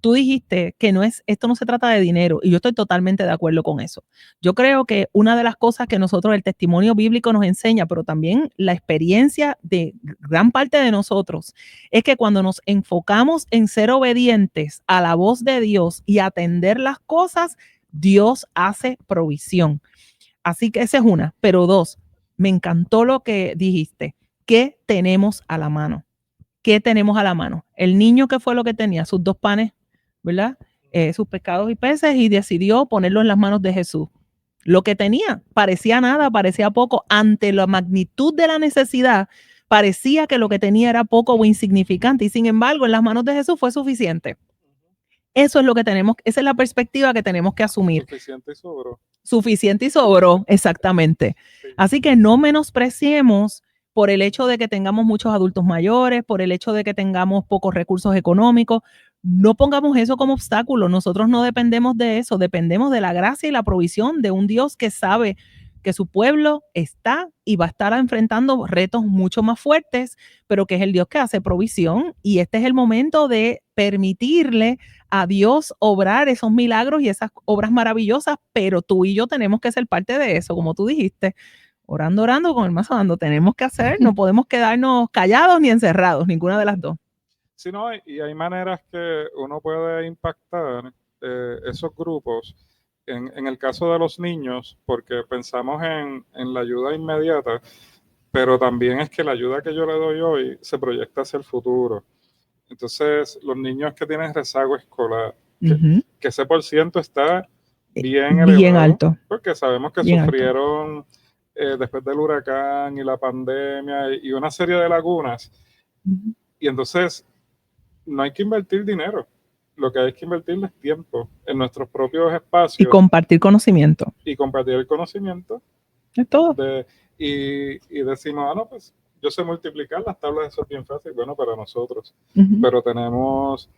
Tú dijiste que esto no se trata de dinero, y yo estoy totalmente de acuerdo con eso. Yo creo que una de las cosas que nosotros, el testimonio bíblico nos enseña, pero también la experiencia de gran parte de nosotros, es que cuando nos enfocamos en ser obedientes a la voz de Dios y atender las cosas, Dios hace provisión. Así que esa es una. Pero dos, me encantó lo que dijiste. ¿Qué tenemos a la mano? ¿qué tenemos a la mano? El niño, ¿qué fue lo que tenía? Sus 2 panes, ¿verdad? Sus pescados y peces, y decidió ponerlo en las manos de Jesús. Lo que tenía parecía nada, parecía poco. Ante la magnitud de la necesidad, parecía que lo que tenía era poco o insignificante, y sin embargo, en las manos de Jesús fue suficiente. Eso es lo que tenemos, esa es la perspectiva que tenemos que asumir. Suficiente y sobró. Suficiente y sobró, exactamente. Sí. Así que no menospreciemos por el hecho de que tengamos muchos adultos mayores, por el hecho de que tengamos pocos recursos económicos. No pongamos eso como obstáculo. Nosotros no dependemos de eso, dependemos de la gracia y la provisión de un Dios que sabe que su pueblo está y va a estar enfrentando retos mucho más fuertes, pero que es el Dios que hace provisión, y este es el momento de permitirle a Dios obrar esos milagros y esas obras maravillosas, pero tú y yo tenemos que ser parte de eso, como tú dijiste, orando, con el mazo dando, tenemos que hacer, no podemos quedarnos callados ni encerrados, ninguna de las dos. Sí, no, y hay maneras que uno puede impactar esos grupos. En el caso de los niños, porque pensamos en la ayuda inmediata, pero también es que la ayuda que yo le doy hoy se proyecta hacia el futuro. Entonces, los niños que tienen rezago escolar, que ese por ciento está bien elevado, alto, porque sabemos que bien sufrieron después del huracán y la pandemia y una serie de lagunas. Y entonces, no hay que invertir dinero. Lo que hay que invertir es tiempo en nuestros propios espacios. Y compartir conocimiento. Y compartir el conocimiento. Es todo. Y decimos, no, pues yo sé multiplicar las tablas, eso es bien fácil. Bueno, para nosotros. Pero tenemos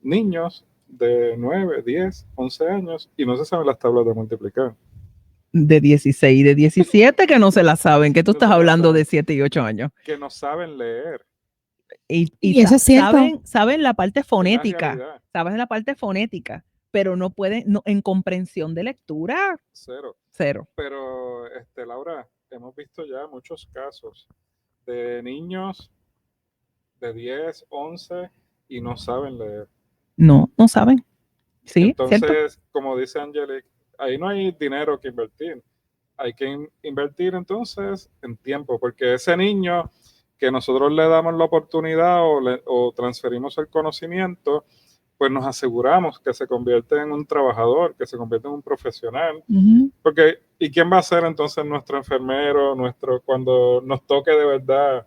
niños de 9, 10, 11 años y no se saben las tablas de multiplicar. De 16, de 17 que no se las saben, que tú estás hablando de 7 y 8 años. Que no saben leer. Y eso es cierto. Saben la parte fonética, saben la parte fonética, pero no pueden, en comprensión de lectura. Cero. Pero, Laura, hemos visto ya muchos casos de niños de 10, 11 y no saben leer. No saben. Sí, entonces, ¿cierto? Como dice Angelique, ahí no hay dinero que invertir. Hay que invertir entonces en tiempo, porque ese niño que nosotros le damos la oportunidad o transferimos el conocimiento, pues nos aseguramos que se convierte en un trabajador, que se convierte en un profesional. Porque, ¿y quién va a ser entonces nuestro enfermero, cuando nos toque de verdad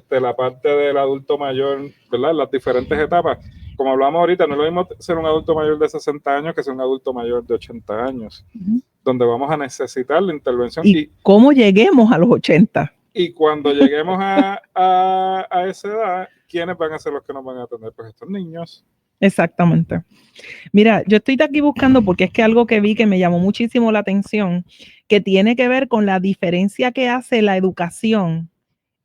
la parte del adulto mayor, ¿verdad? Las diferentes etapas. Como hablamos ahorita, no es lo mismo ser un adulto mayor de 60 años que ser un adulto mayor de 80 años, donde vamos a necesitar la intervención. ¿Y cómo lleguemos a los 80? Y cuando lleguemos a esa edad, ¿quiénes van a ser los que nos van a atender? Pues estos niños. Exactamente. Mira, yo estoy aquí buscando porque es que algo que vi que me llamó muchísimo la atención, que tiene que ver con la diferencia que hace la educación.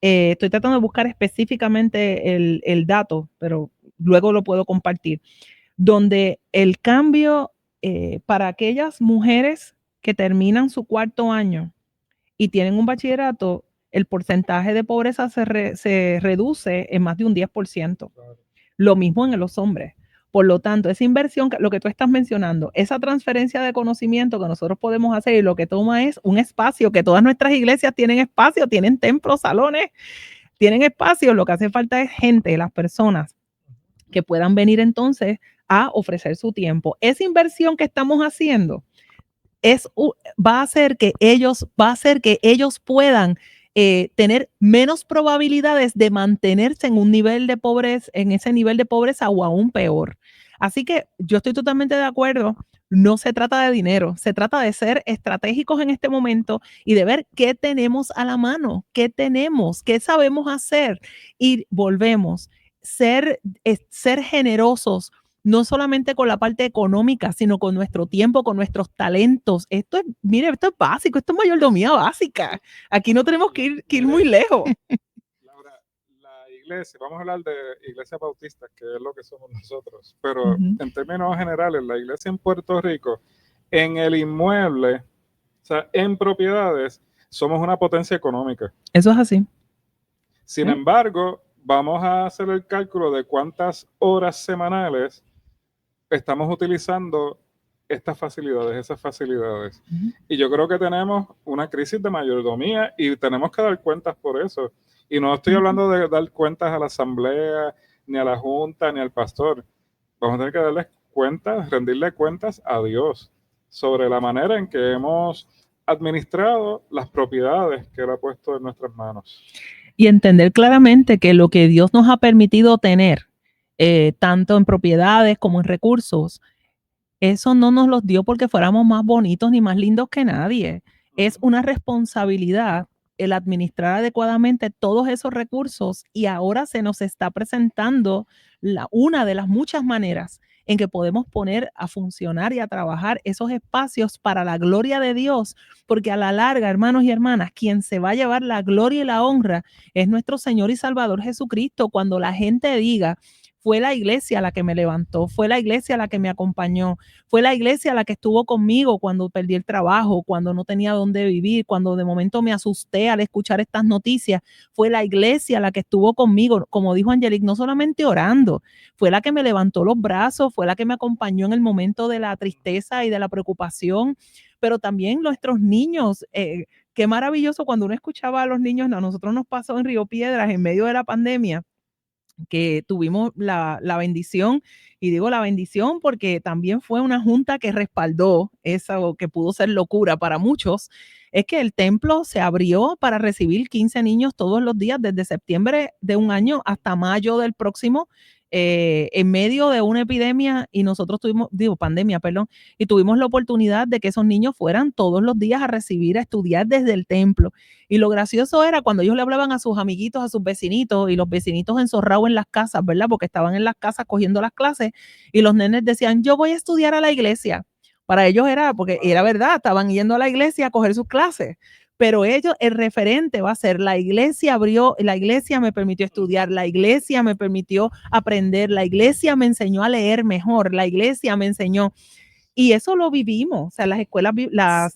Estoy tratando de buscar específicamente el dato, pero luego lo puedo compartir, donde el cambio para aquellas mujeres que terminan su 4º año y tienen un bachillerato, el porcentaje de pobreza se reduce en más de un 10%. Lo mismo en los hombres. Por lo tanto, esa inversión, lo que tú estás mencionando, esa transferencia de conocimiento que nosotros podemos hacer, y lo que toma es un espacio, que todas nuestras iglesias tienen espacio, tienen templos, salones, tienen espacio. Lo que hace falta es gente, las personas que puedan venir entonces a ofrecer su tiempo. Esa inversión que estamos haciendo va a hacer que ellos puedan tener menos probabilidades de mantenerse en un nivel de pobreza, en ese nivel de pobreza, o aún peor. Así que yo estoy totalmente de acuerdo. No se trata de dinero, se trata de ser estratégicos en este momento y de ver qué tenemos a la mano, qué tenemos, qué sabemos hacer, y volvemos ser generosos, no solamente con la parte económica, sino con nuestro tiempo, con nuestros talentos. Esto es básico, esto es mayordomía básica. Aquí no tenemos que ir muy lejos. Laura, la iglesia, vamos a hablar de iglesias bautistas, que es lo que somos nosotros, pero en términos generales, la iglesia en Puerto Rico, en el inmueble, o sea, en propiedades, somos una potencia económica. Eso es así. Sin embargo, vamos a hacer el cálculo de cuántas horas semanales estamos utilizando esas facilidades. Y yo creo que tenemos una crisis de mayordomía y tenemos que dar cuentas por eso. Y no estoy hablando de dar cuentas a la asamblea, ni a la junta, ni al pastor. Vamos a tener que darles cuentas, rendirle cuentas a Dios sobre la manera en que hemos administrado las propiedades que Él ha puesto en nuestras manos. Y entender claramente que lo que Dios nos ha permitido tener, tanto en propiedades como en recursos, eso no nos los dio porque fuéramos más bonitos ni más lindos que nadie. Es una responsabilidad el administrar adecuadamente todos esos recursos, y ahora se nos está presentando una de las muchas maneras en que podemos poner a funcionar y a trabajar esos espacios para la gloria de Dios, porque a la larga, hermanos y hermanas, quien se va a llevar la gloria y la honra es nuestro Señor y Salvador Jesucristo. Cuando la gente diga, fue la iglesia la que me levantó, fue la iglesia la que me acompañó, fue la iglesia la que estuvo conmigo cuando perdí el trabajo, cuando no tenía dónde vivir, cuando de momento me asusté al escuchar estas noticias, fue la iglesia la que estuvo conmigo, como dijo Angelique, no solamente orando, fue la que me levantó los brazos, fue la que me acompañó en el momento de la tristeza y de la preocupación, pero también nuestros niños. Qué maravilloso cuando uno escuchaba a los niños. A nosotros nos pasó en Río Piedras en medio de la pandemia, que tuvimos la bendición, y digo la bendición porque también fue una junta que respaldó eso que pudo ser locura para muchos, es que el templo se abrió para recibir 15 niños todos los días desde septiembre de un año hasta mayo del próximo, en medio de una epidemia, y nosotros pandemia, perdón, y tuvimos la oportunidad de que esos niños fueran todos los días a recibir, a estudiar desde el templo. Y lo gracioso era cuando ellos le hablaban a sus amiguitos, a sus vecinitos, y los vecinitos enzorrados en las casas, ¿verdad? Porque estaban en las casas cogiendo las clases, y los nenes decían, yo voy a estudiar a la iglesia. Para ellos era, porque era verdad, estaban yendo a la iglesia a coger sus clases. Pero ellos, el referente va a ser, la iglesia abrió, la iglesia me permitió estudiar, la iglesia me permitió aprender, la iglesia me enseñó a leer mejor, la iglesia me enseñó. Y eso lo vivimos, o sea, las escuelas,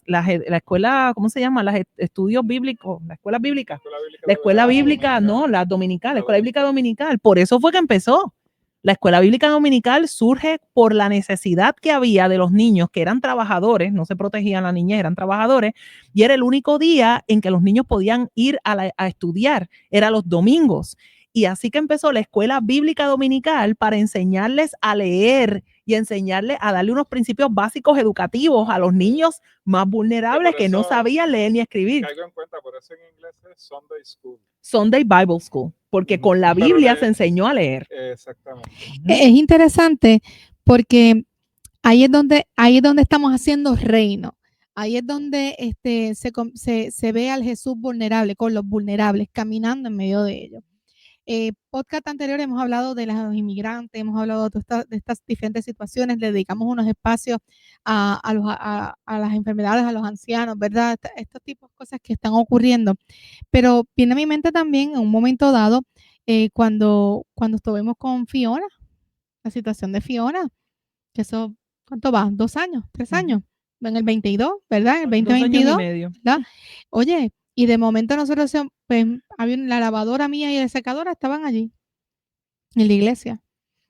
la escuela, ¿cómo se llama? Los estudios bíblicos, la escuela bíblica. La escuela bíblica, no, la dominical, la escuela bíblica dominical. Por eso fue que empezó. La escuela bíblica dominical surge por la necesidad que había de los niños que eran trabajadores, no se protegían la niñez, eran trabajadores, y era el único día en que los niños podían ir a estudiar, era los domingos. Y así que empezó la escuela bíblica dominical para enseñarles a leer y enseñarles a darle unos principios básicos educativos a los niños más vulnerables que no sabían leer ni escribir. Caigo en cuenta, por eso en inglés es Sunday School. Sunday Bible School, porque con la Biblia se enseñó a leer. Exactamente. Es interesante porque ahí es donde estamos haciendo reino. Ahí es donde se ve al Jesús vulnerable, con los vulnerables, caminando en medio de ellos. Podcast anterior hemos hablado de los inmigrantes, hemos hablado de estas diferentes situaciones, le dedicamos unos espacios a las enfermedades, a los ancianos, ¿verdad? Estos tipos de cosas que están ocurriendo. Pero viene a mi mente también en un momento dado, cuando estuvimos con Fiona, la situación de Fiona, que eso, ¿cuánto va? 2 años, 3 años, en el 22, ¿verdad? En el 2022, 2 años y medio. ¿verdad? Oye, y de momento nosotros, pues, había la lavadora mía y la secadora estaban allí, en la iglesia.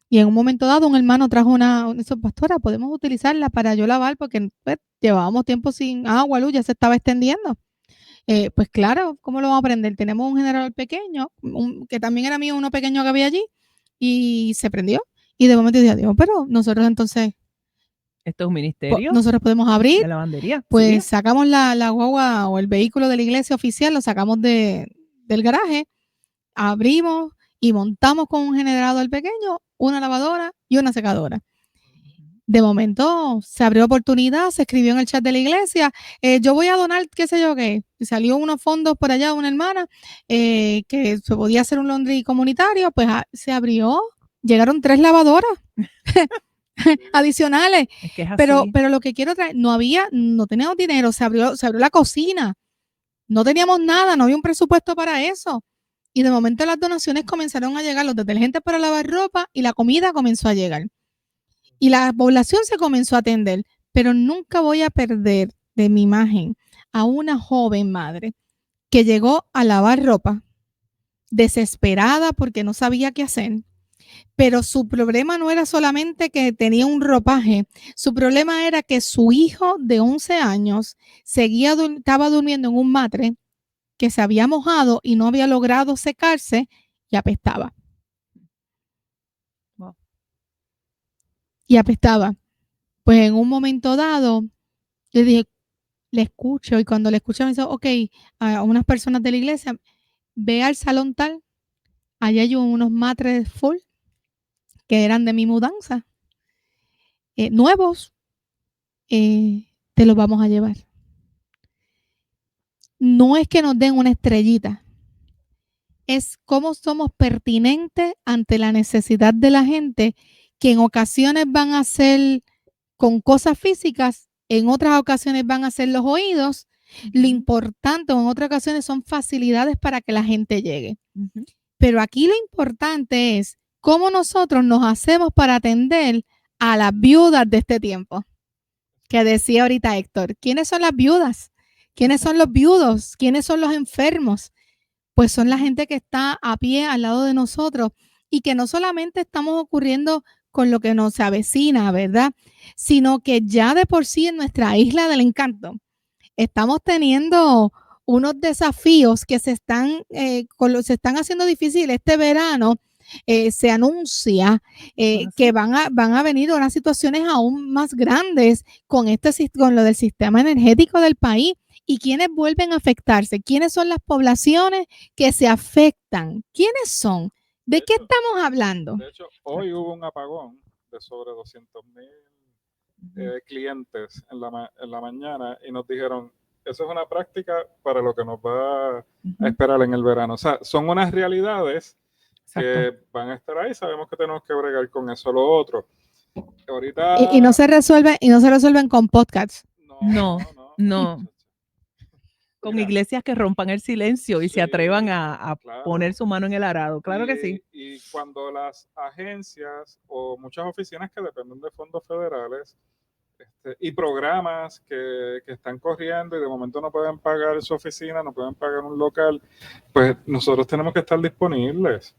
Y en un momento dado, un hermano trajo una pastora, podemos utilizarla para yo lavar, porque pues, llevábamos tiempo sin agua, luz, ya se estaba extendiendo. Pues claro, ¿cómo lo vamos a aprender? Tenemos un generador pequeño, que también era mío, uno pequeño que había allí, y se prendió. Y de momento dije, Dios, pero nosotros entonces, esto es un ministerio. Nosotros podemos abrir. De lavandería. Pues sí. Sacamos la guagua o el vehículo de la iglesia oficial, lo sacamos del garaje, abrimos y montamos con un generador pequeño, una lavadora y una secadora. De momento se abrió oportunidad, se escribió en el chat de la iglesia, yo voy a donar qué sé yo qué, y salió unos fondos por allá de una hermana, que se podía hacer un laundry comunitario, pues se abrió, llegaron 3 lavadoras adicionales, es que es así. Pero lo que quiero traer, no teníamos dinero, se abrió la cocina, no teníamos nada, no había un presupuesto para eso, y de momento las donaciones comenzaron a llegar, los detergentes para lavar ropa y la comida comenzó a llegar. Y la población se comenzó a atender, pero nunca voy a perder de mi imagen a una joven madre que llegó a lavar ropa desesperada porque no sabía qué hacer, pero su problema no era solamente que tenía un ropaje, su problema era que su hijo de 11 años estaba durmiendo en un matre que se había mojado y no había logrado secarse y apestaba. Wow. Y apestaba. Pues en un momento dado, le dije, le escucho, y cuando le escuché me dice, ok, a unas personas de la iglesia, ve al salón tal, allá hay unos matres full que eran de mi mudanza, nuevos, te los vamos a llevar. No es que nos den una estrellita, es cómo somos pertinentes ante la necesidad de la gente, que en ocasiones van a ser con cosas físicas, en otras ocasiones van a ser los oídos. Lo importante en otras ocasiones son facilidades para que la gente llegue. Pero aquí lo importante es cómo nosotros nos hacemos para atender a las viudas de este tiempo. Que decía ahorita Héctor, ¿quiénes son las viudas? ¿Quiénes son los viudos? ¿Quiénes son los enfermos? Pues son la gente que está a pie al lado de nosotros y que no solamente estamos ocurriendo con lo que nos avecina, ¿verdad? Sino que ya de por sí en nuestra isla del encanto estamos teniendo unos desafíos que se están haciendo difíciles. Este verano se anuncia que van a venir unas situaciones aún más grandes con lo del sistema energético del país. ¿Y quiénes vuelven a afectarse? ¿Quiénes son las poblaciones que se afectan? ¿Quiénes son? ¿De qué estamos hablando? De hecho, hoy hubo un apagón de sobre 200,000 clientes en la mañana y nos dijeron, eso es una práctica para lo que nos va a esperar en el verano. O sea, son unas realidades que van a estar ahí. Sabemos que tenemos que bregar con eso. Lo otro, ahorita... Y no se resuelven con podcasts. No. muchacha. Con Mira, iglesias que rompan el silencio y sí, se atrevan a claro. poner su mano en el arado. Claro que sí. Y cuando las agencias o muchas oficinas que dependen de fondos federales y programas que están corriendo y de momento no pueden pagar su oficina, no pueden pagar un local, pues nosotros tenemos que estar disponibles.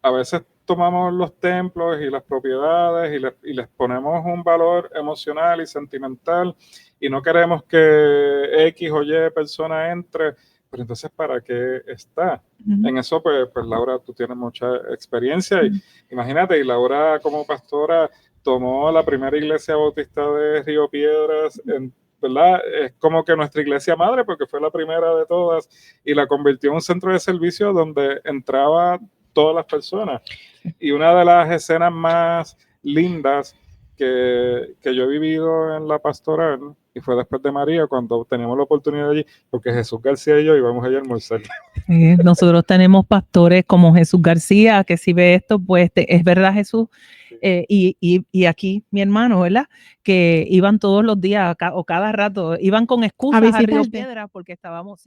A veces tomamos los templos y las propiedades y les ponemos un valor emocional y sentimental y no queremos que X o Y persona entre, pero entonces ¿para qué está? En eso pues Laura, tú tienes mucha experiencia y imagínate, y Laura como pastora tomó la primera iglesia bautista de Río Piedras, ¿verdad? Es como que nuestra iglesia madre, porque fue la primera de todas, y la convirtió en un centro de servicio donde entraba todas las personas. Y una de las escenas más lindas que yo he vivido en la pastoral, y fue después de María, cuando teníamos la oportunidad allí, porque Jesús García y yo íbamos allá a almorzar. Nosotros tenemos pastores como Jesús García, que si ve esto, pues es verdad, Jesús. Y aquí mi hermano, ¿verdad? Que iban todos los días o cada rato, iban con excusas a Río Piedras porque estábamos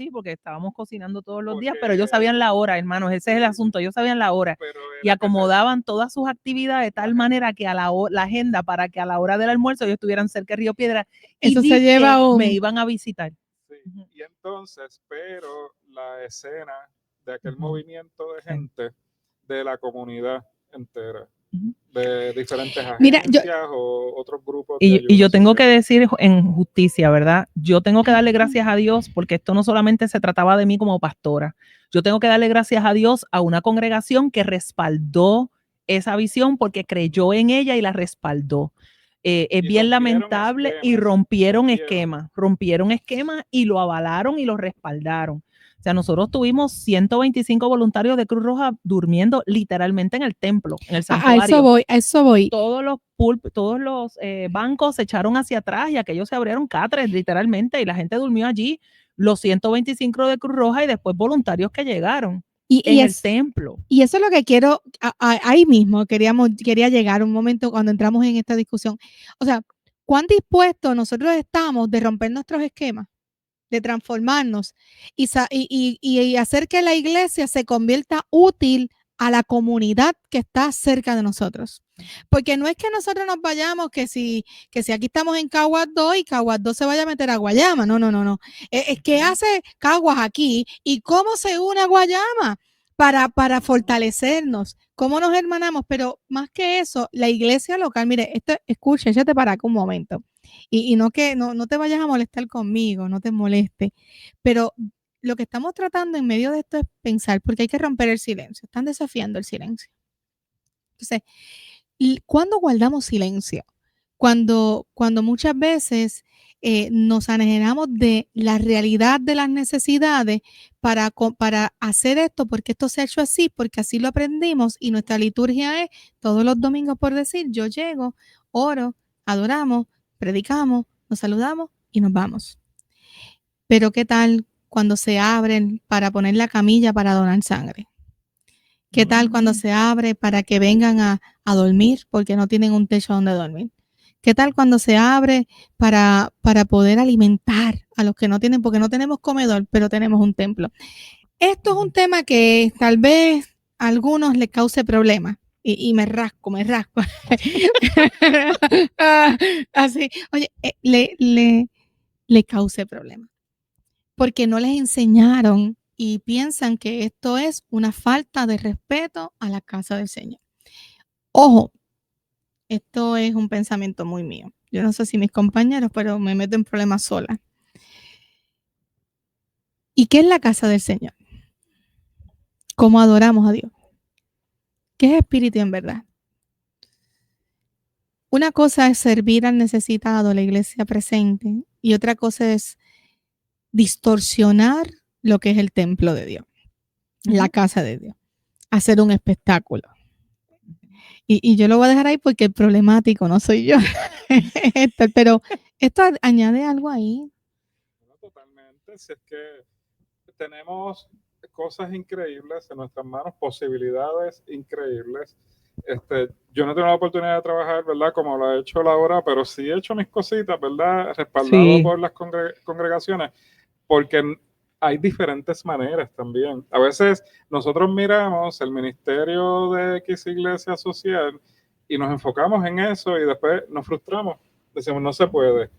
cocinando todos los días, pero ellos sabían la hora, hermanos, ese es el asunto, ellos sabían la hora y acomodaban todas sus actividades de tal manera que la agenda para que a la hora del almuerzo ellos estuvieran cerca de Río Piedras. Eso se lleva me iban a visitar. Sí. Y entonces, pero la escena de aquel movimiento de gente de la comunidad entera, de diferentes agencias o otros grupos. Y yo tengo que decir en justicia, ¿verdad? Yo tengo que darle gracias a Dios porque esto no solamente se trataba de mí como pastora. Yo tengo que darle gracias a Dios a una congregación que respaldó esa visión porque creyó en ella y la respaldó. Es bien lamentable y rompieron esquemas y lo avalaron y lo respaldaron. O sea, nosotros tuvimos 125 voluntarios de Cruz Roja durmiendo literalmente en el templo, en el santuario. A eso voy. Todos los bancos se echaron hacia atrás y aquellos se abrieron catres literalmente y la gente durmió allí. Los 125 de Cruz Roja y después voluntarios que llegaron en el templo. Y eso es lo que quiero, ahí mismo quería llegar un momento cuando entramos en esta discusión. O sea, ¿cuán dispuestos nosotros estamos de romper nuestros esquemas? De transformarnos y hacer que la iglesia se convierta útil a la comunidad que está cerca de nosotros. Porque no es que nosotros nos vayamos, que si aquí estamos en Caguas 2 y Caguas 2 se vaya a meter a Guayama. No. Es que hace Caguas aquí y cómo se une a Guayama para fortalecernos, cómo nos hermanamos. Pero más que eso, la iglesia local, mire, escucha, échate para acá un momento. Y no te vayas a molestar conmigo, no te moleste, pero lo que estamos tratando en medio de esto es pensar, porque hay que romper el silencio. Están desafiando el silencio. Entonces, ¿cuándo guardamos silencio? Cuando muchas veces nos anejeramos de la realidad de las necesidades para hacer esto, porque esto se ha hecho así, porque así lo aprendimos, y nuestra liturgia es todos los domingos, por decir, yo llego, oro, adoramos, predicamos, nos saludamos y nos vamos. Pero ¿qué tal cuando se abren para poner la camilla para donar sangre? ¿Qué tal cuando se abre para que vengan a dormir porque no tienen un techo donde dormir? ¿Qué tal cuando se abre para poder alimentar a los que no tienen, porque no tenemos comedor, pero tenemos un templo? Esto es un tema que tal vez a algunos les cause problemas. Y me rasco. Así, oye, le cause problemas. Porque no les enseñaron y piensan que esto es una falta de respeto a la casa del Señor. Ojo, esto es un pensamiento muy mío. Yo no sé si mis compañeros, pero me meto en problemas sola. ¿Y qué es la casa del Señor? ¿Cómo adoramos a Dios? ¿Qué es espíritu en verdad? Una cosa es servir al necesitado, la iglesia presente, y otra cosa es distorsionar lo que es el templo de Dios, la casa de Dios, hacer un espectáculo. Y yo lo voy a dejar ahí porque el problemático no soy yo, pero esto añade algo ahí. No, totalmente, si es que tenemos cosas increíbles en nuestras manos, posibilidades increíbles. Yo no tengo la oportunidad de trabajar, ¿verdad? Como lo ha hecho Laura, pero sí he hecho mis cositas, ¿verdad? Respaldado por las congregaciones, porque hay diferentes maneras también. A veces nosotros miramos el ministerio de X Iglesia Social y nos enfocamos en eso y después nos frustramos. Decimos, no se puede.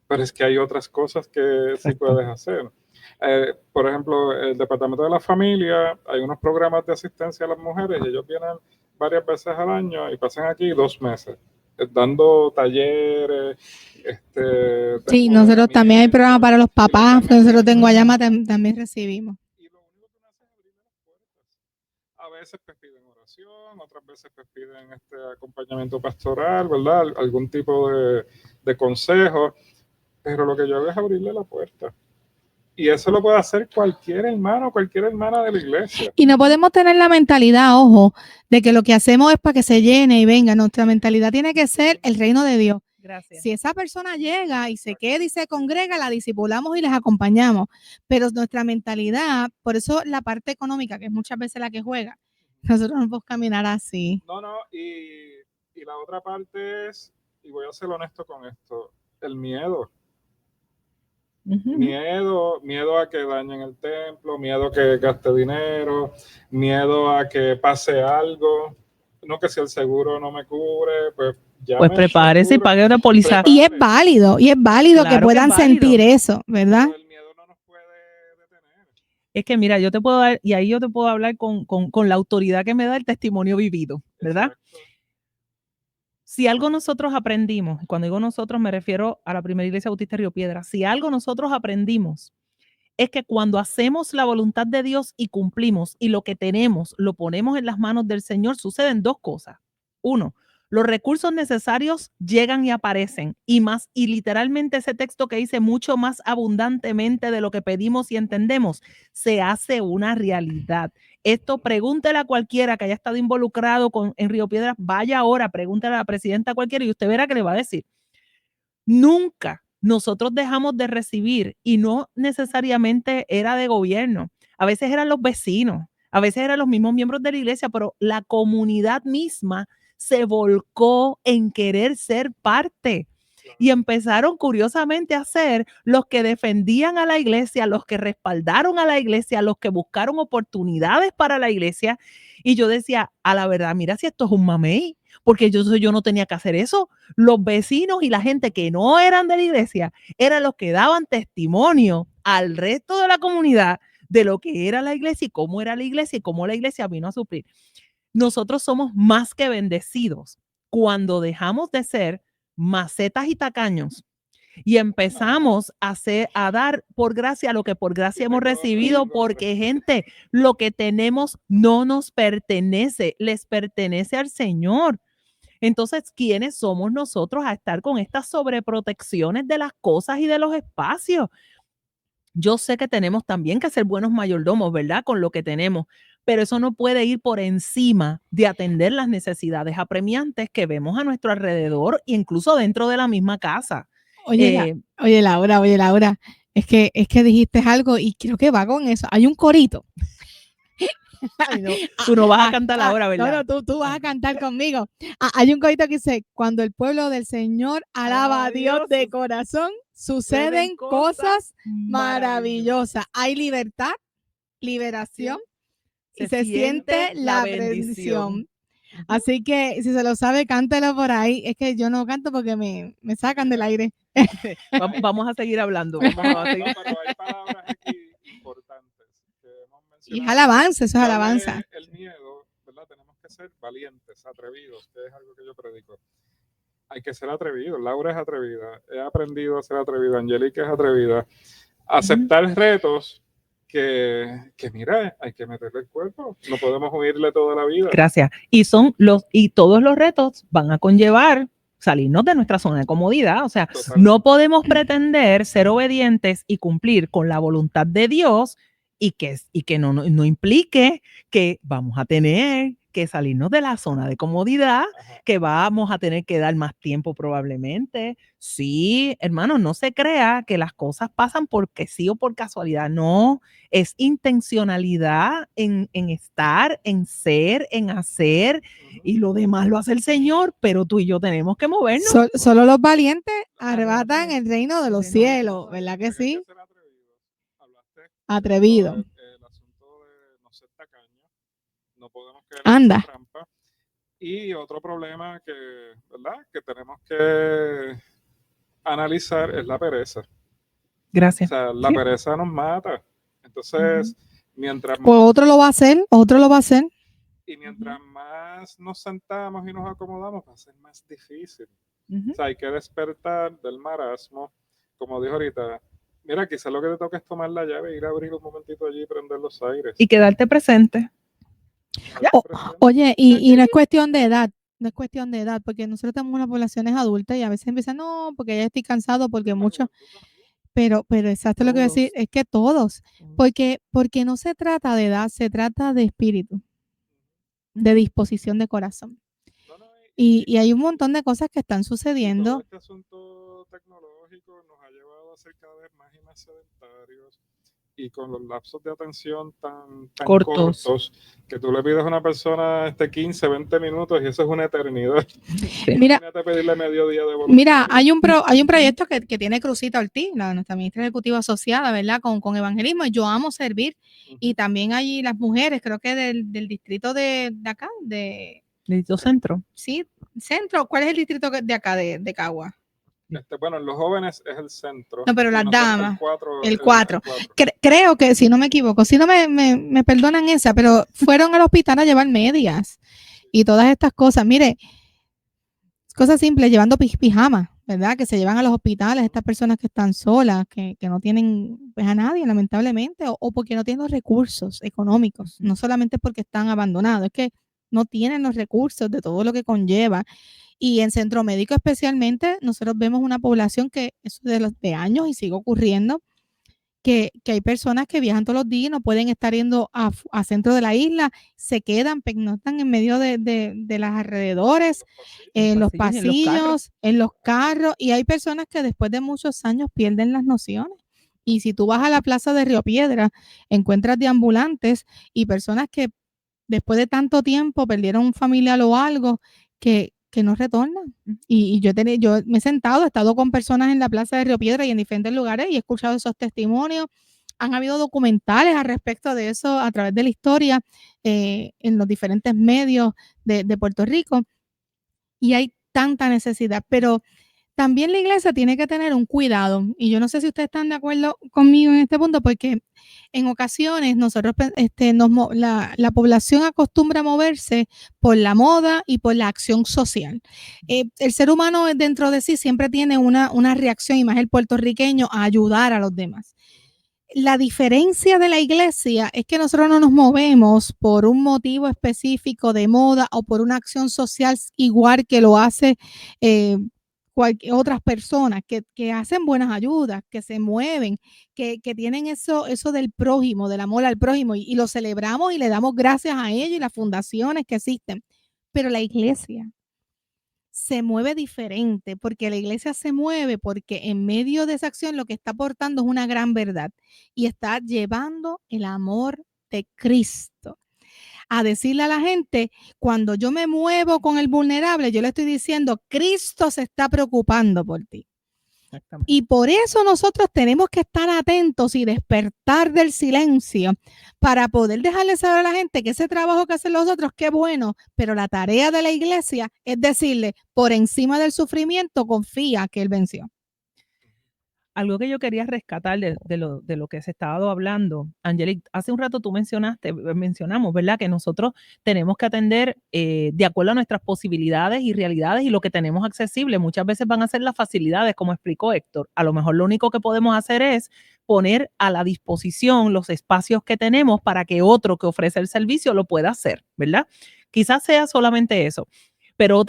Pero es que hay otras cosas que sí puedes hacer. Por ejemplo, el Departamento de la Familia, hay unos programas de asistencia a las mujeres y ellos vienen varias veces al año y pasan aquí 2 meses dando talleres. Sí, nosotros también hay programas para los papás, nosotros en Guayama también recibimos. Y lo único que hacen es abrir las puertas. A veces pues piden oración, otras veces pues piden acompañamiento pastoral, ¿verdad? Algún tipo de consejo, pero lo que yo hago es abrirle la puerta. Y eso lo puede hacer cualquier hermano, cualquier hermana de la iglesia. Y no podemos tener la mentalidad, ojo, de que lo que hacemos es para que se llene y venga. Nuestra mentalidad tiene que ser el reino de Dios. Gracias. Si esa persona llega y se queda y se congrega, la discipulamos y les acompañamos. Pero nuestra mentalidad, por eso la parte económica, que es muchas veces la que juega, nosotros no podemos caminar así. No, y la otra parte es, y voy a ser honesto con esto, el miedo. Miedo a que dañen el templo, miedo a que gaste dinero, miedo a que pase algo. No, que si el seguro no me cubre, pues ya. Pues prepárese y pague una póliza. Y es válido claro que puedan sentir eso, ¿verdad? Pero el miedo no nos puede detener. Es que mira, yo te puedo dar, y ahí yo te puedo hablar con la autoridad que me da el testimonio vivido, ¿verdad? Exacto. Si algo nosotros aprendimos, cuando digo nosotros me refiero a la Primera Iglesia Bautista de Río Piedras, si algo nosotros aprendimos es que cuando hacemos la voluntad de Dios y cumplimos y lo que tenemos lo ponemos en las manos del Señor, suceden 2 cosas. 1, los recursos necesarios llegan y aparecen y literalmente ese texto que dice mucho más abundantemente de lo que pedimos y entendemos, se hace una realidad. Esto pregúntele a cualquiera que haya estado involucrado en Río Piedras, vaya ahora, pregúntale a la presidenta cualquiera y usted verá que le va a decir. Nunca nosotros dejamos de recibir y no necesariamente era de gobierno. A veces eran los vecinos, a veces eran los mismos miembros de la iglesia, pero la comunidad misma se volcó en querer ser parte. Y empezaron curiosamente a ser los que defendían a la iglesia, los que respaldaron a la iglesia, los que buscaron oportunidades para la iglesia. Y yo decía, a la verdad, mira si esto es un mamey, porque yo no tenía que hacer eso. Los vecinos y la gente que no eran de la iglesia eran los que daban testimonio al resto de la comunidad de lo que era la iglesia y cómo era la iglesia y cómo la iglesia vino a suplir. Nosotros somos más que bendecidos cuando dejamos de ser macetas y tacaños y empezamos a dar por gracia lo que por gracia hemos recibido, porque gente, lo que tenemos no nos pertenece, les pertenece al Señor. Entonces, ¿quiénes somos nosotros a estar con estas sobreprotecciones de las cosas y de los espacios? Yo sé que tenemos también que ser buenos mayordomos, ¿verdad? Con lo que tenemos, pero eso no puede ir por encima de atender las necesidades apremiantes que vemos a nuestro alrededor e incluso dentro de la misma casa. Oye, oye, Laura, es que dijiste algo y creo que va con eso. Hay un corito. Ay, no, tú no vas a cantar ahora, ¿verdad? No, tú vas a cantar conmigo. Hay un corito que dice, cuando el pueblo del Señor alaba a Dios de corazón, suceden cosas maravillosas. Hay libertad, liberación y se siente la bendición. Así que si se lo sabe, cántelo por ahí. Es que yo no canto porque me sacan del aire. Vamos a seguir hablando. Pero hay palabras aquí importantes que hemos mencionado. Y es alabanza, eso es alabanza. El miedo, ¿verdad? Tenemos que ser valientes, atrevidos, que es algo que yo predico. Hay que ser atrevidos. Laura es atrevida. He aprendido a ser atrevida. Angélica es atrevida. Aceptar retos que mira, hay que meterle el cuerpo. No podemos huirle toda la vida. Gracias. Y todos los retos van a conllevar salirnos de nuestra zona de comodidad. O sea, Totalmente. no podemos pretender ser obedientes y cumplir con la voluntad de Dios y que no implique que vamos a tener que salirnos de la zona de comodidad, que vamos a tener que dar más tiempo probablemente. Sí, hermano, no se crea que las cosas pasan porque sí o por casualidad. No, es intencionalidad en estar, en ser, en hacer, y lo demás lo hace el Señor, pero tú y yo tenemos que movernos. Solo los valientes arrebatan el reino de los cielos, ¿verdad que sí? Atrevido. El asunto de no ser tacaño, no podemos caer en esa trampa. Y otro problema ¿verdad? Que tenemos que analizar es la pereza. Gracias. O sea, la pereza nos mata. Entonces, mientras más, pues otro lo va a hacer. Y mientras más nos sentamos y nos acomodamos, va a ser más difícil. O sea, hay que despertar del marasmo. Como dijo ahorita, mira, quizás lo que te toca es tomar la llave, ir a abrir un momentito allí y prender los aires. Y quedarte presente. Oye, y no es cuestión de edad. No es cuestión de edad, porque nosotros tenemos una población adulta y a veces empiezan, no, porque ya estoy cansado, porque muchos... Pero exacto lo que voy a decir, es que todos, porque no se trata de edad, se trata de espíritu, de disposición de corazón. Y hay un montón de cosas que están sucediendo. Todo este asunto tecnológico nos ha llevado a ser cada vez más y más sedentarios, y con los lapsos de atención tan cortos, que tú le pides a una persona 15, 20 minutos y eso es una eternidad. Sí. Imagínate pedirle medio día de voluntad. Mira, hay un proyecto que tiene Cruzita Ortiz, nuestra ministra ejecutiva asociada, ¿verdad? Con evangelismo, y yo amo servir. Y también hay las mujeres, creo que del distrito de acá, ¿Distrito Centro? Sí, Centro. ¿Cuál es el distrito de acá, de Cagua? Bueno, los jóvenes es el centro. No, pero las damas, el 4. Creo que, si no me equivoco, si no me perdonan esa, pero fueron al hospital a llevar medias y todas estas cosas. Mire, cosas simples, llevando pijamas, ¿verdad? Que se llevan a los hospitales, estas personas que están solas, que no tienen pues, a nadie, lamentablemente, o porque no tienen los recursos económicos, no solamente porque están abandonados, es que no tienen los recursos de todo lo que conlleva. Y en centro médico especialmente, nosotros vemos una población que eso de años y sigue ocurriendo, que hay personas que viajan todos los días y no pueden estar yendo a centro de la isla, se quedan, pernoctan en medio de los alrededores, en los pasillos, en los carros, y hay personas que después de muchos años pierden las nociones. Y si tú vas a la plaza de Río Piedra, encuentras deambulantes y personas que después de tanto tiempo perdieron un familiar o algo que no retornan. Y yo me he sentado, he estado con personas en la plaza de Río Piedra y en diferentes lugares y he escuchado esos testimonios. Han habido documentales al respecto de eso a través de la historia en los diferentes medios de Puerto Rico. Y hay tanta necesidad, pero También la iglesia tiene que tener un cuidado, y yo no sé si ustedes están de acuerdo conmigo en este punto, porque en ocasiones nosotros, la población acostumbra a moverse por la moda y por la acción social. El ser humano dentro de sí siempre tiene una reacción, y más el puertorriqueño, a ayudar a los demás. La diferencia de la iglesia es que nosotros no nos movemos por un motivo específico de moda o por una acción social igual que lo hace otras personas que hacen buenas ayudas, que se mueven, que tienen eso del prójimo, del amor al prójimo, y lo celebramos y le damos gracias a ellos y las fundaciones que existen. Pero la iglesia se mueve diferente, porque la iglesia se mueve porque en medio de esa acción lo que está aportando es una gran verdad y está llevando el amor de Cristo. A decirle a la gente, cuando yo me muevo con el vulnerable, yo le estoy diciendo, Cristo se está preocupando por ti. Y por eso nosotros tenemos que estar atentos y despertar del silencio para poder dejarle saber a la gente que ese trabajo que hacen los otros, qué bueno, pero la tarea de la iglesia es decirle, por encima del sufrimiento, confía que Él venció. Algo que yo quería rescatar de lo que se estaba hablando, Angelique, hace un rato tú mencionamos, ¿verdad? Que nosotros tenemos que atender de acuerdo a nuestras posibilidades y realidades y lo que tenemos accesible. Muchas veces van a ser las facilidades, como explicó Héctor. A lo mejor lo único que podemos hacer es poner a la disposición los espacios que tenemos para que otro que ofrece el servicio lo pueda hacer, ¿verdad? Quizás sea solamente eso. Pero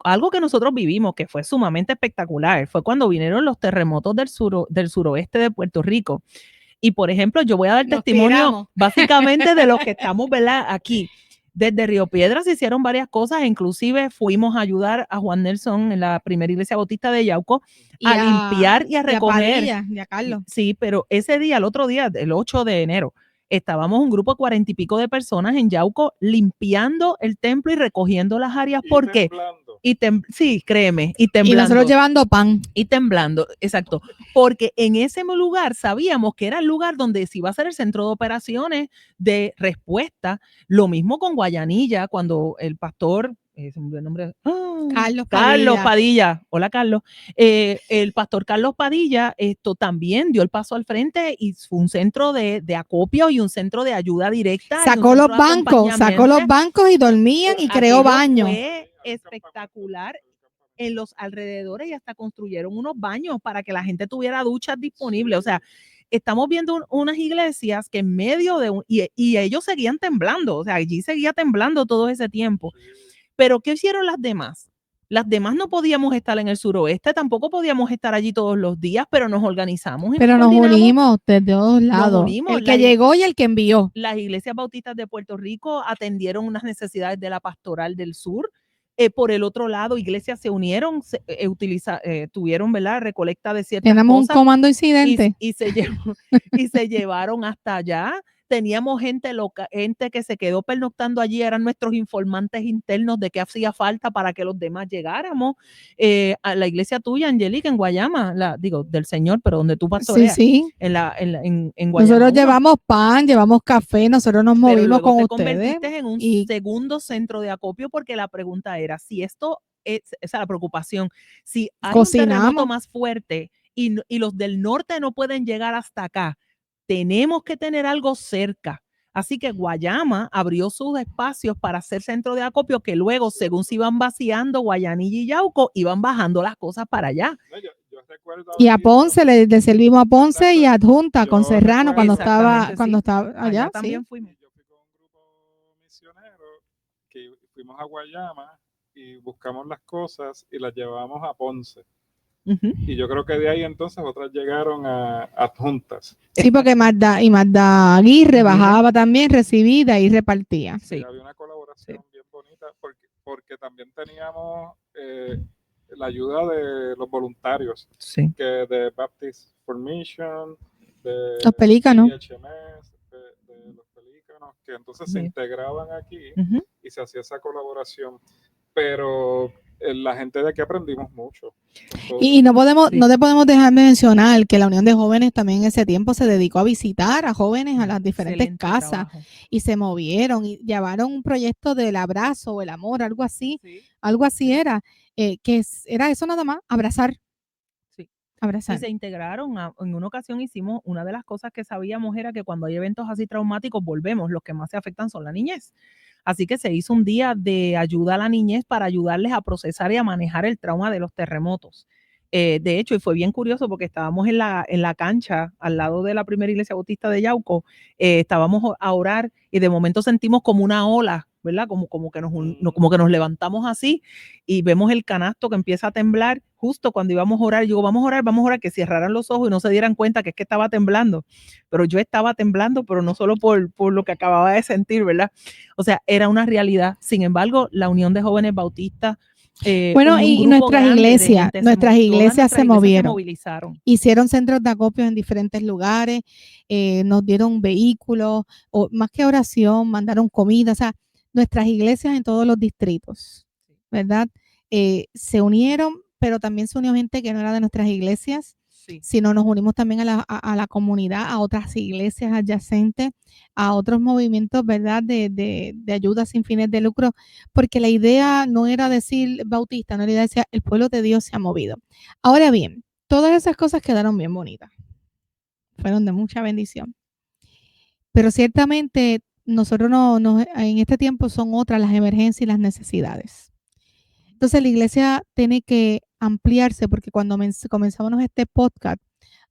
algo que nosotros vivimos que fue sumamente espectacular fue cuando vinieron los terremotos del suroeste de Puerto Rico. Y, por ejemplo, yo voy a dar testimonio básicamente de los que estamos, ¿verdad? Aquí. Desde Río Piedras se hicieron varias cosas, inclusive fuimos a ayudar a Juan Nelson en la primera iglesia bautista de Yauco a limpiar y a recoger. Y a Carlos. Sí, pero ese día, el otro día, el 8 de enero, estábamos un grupo de 40 y pico de personas en Yauco limpiando el templo y recogiendo las áreas. ¿Por qué? Sí, créeme, y temblando. Y nosotros llevando pan. Y temblando, exacto. Porque en ese lugar sabíamos que era el lugar donde se iba a hacer el centro de operaciones de respuesta. Lo mismo con Guayanilla, cuando el pastor... el nombre, Carlos Padilla. Hola, Carlos. El pastor Carlos Padilla también dio el paso al frente y fue un centro de acopio y un centro de ayuda directa. Sacó los bancos y dormían y creó baños. Fue espectacular en los alrededores y hasta construyeron unos baños para que la gente tuviera duchas disponibles. O sea, estamos viendo unas iglesias que en medio de y ellos seguían temblando. O sea, allí seguía temblando todo ese tiempo. Pero ¿qué hicieron las demás? Las demás no podíamos estar en el suroeste, tampoco podíamos estar allí todos los días, pero nos organizamos. Pero nos unimos desde dos lados. El que llegó y el que envió. Las iglesias bautistas de Puerto Rico atendieron unas necesidades de la pastoral del sur. Por el otro lado, iglesias se unieron, tuvieron, ¿verdad?, recolecta de ciertas cosas. Tenemos un comando incidente. Y se llevaron hasta allá. Teníamos gente que se quedó pernoctando allí, eran nuestros informantes internos de qué hacía falta para que los demás llegáramos. A la iglesia tuya, Angelique, en Guayama, del Señor, pero donde tú pastoreas. Sí. En Guayama. Nosotros llevamos pan, llevamos café, nosotros nos movimos con ustedes. Te convertiste en un segundo centro de acopio, porque la pregunta era, si esto esa es la preocupación, si hay un terremoto más fuerte y los del norte no pueden llegar hasta acá, tenemos que tener algo cerca. Así que Guayama abrió sus espacios para hacer centro de acopio, que luego, según se iban vaciando Guayanilla y Yauco, iban bajando las cosas para allá. Y a Ponce, le servimos a Ponce y a Adjunta con Serrano cuando estaba allá. También fuimos. Yo fui con un grupo misionero que fuimos a Guayama y buscamos las cosas y las llevamos a Ponce. Y yo creo que de ahí entonces otras llegaron a Adjuntas. Sí, porque Magda Aguirre bajaba también, recibida y repartía. Sí, había una colaboración bien bonita porque también teníamos la ayuda de los voluntarios, que de Baptist Formation, de los pelícanos, de los pelícanos, que entonces se integraban aquí y se hacía esa colaboración. Pero la gente de aquí aprendimos mucho. Y no te podemos dejar de mencionar que la Unión de Jóvenes también en ese tiempo se dedicó a visitar a jóvenes a las diferentes casas y se movieron y llevaron un proyecto del abrazo o el amor, algo así era, que era eso nada más, abrazar Abrazar. Y se integraron. En una ocasión hicimos, una de las cosas que sabíamos era que cuando hay eventos así traumáticos, volvemos, los que más se afectan son la niñez. Así que se hizo un día de ayuda a la niñez para ayudarles a procesar y a manejar el trauma de los terremotos. De hecho, y fue bien curioso porque estábamos en la cancha al lado de la primera iglesia bautista de Yauco, estábamos a orar y de momento sentimos como una ola, ¿verdad? Como que nos levantamos así y vemos el canasto que empieza a temblar justo cuando íbamos a orar. Yo digo, vamos a orar, que cerraran los ojos y no se dieran cuenta que es que estaba temblando. Pero yo estaba temblando, pero no solo por lo que acababa de sentir, ¿verdad? O sea, era una realidad. Sin embargo, la Unión de Jóvenes Bautistas, Bueno, y nuestras iglesias se movieron. Movilizaron. Hicieron centros de acopio en diferentes lugares, nos dieron vehículos, o más que oración, mandaron comida. O sea, nuestras iglesias en todos los distritos, ¿verdad? Se unieron, pero también se unió gente que no era de nuestras iglesias, Sí. sino nos unimos también a la comunidad, a otras iglesias adyacentes, a otros movimientos, ¿verdad? De ayuda sin fines de lucro, porque la idea no era decir bautista, no era decir el pueblo de Dios se ha movido. Ahora bien, todas esas cosas quedaron bien bonitas, fueron de mucha bendición, pero ciertamente nosotros en este tiempo son otras las emergencias y las necesidades. Entonces la iglesia tiene que ampliarse, porque cuando comenzamos este podcast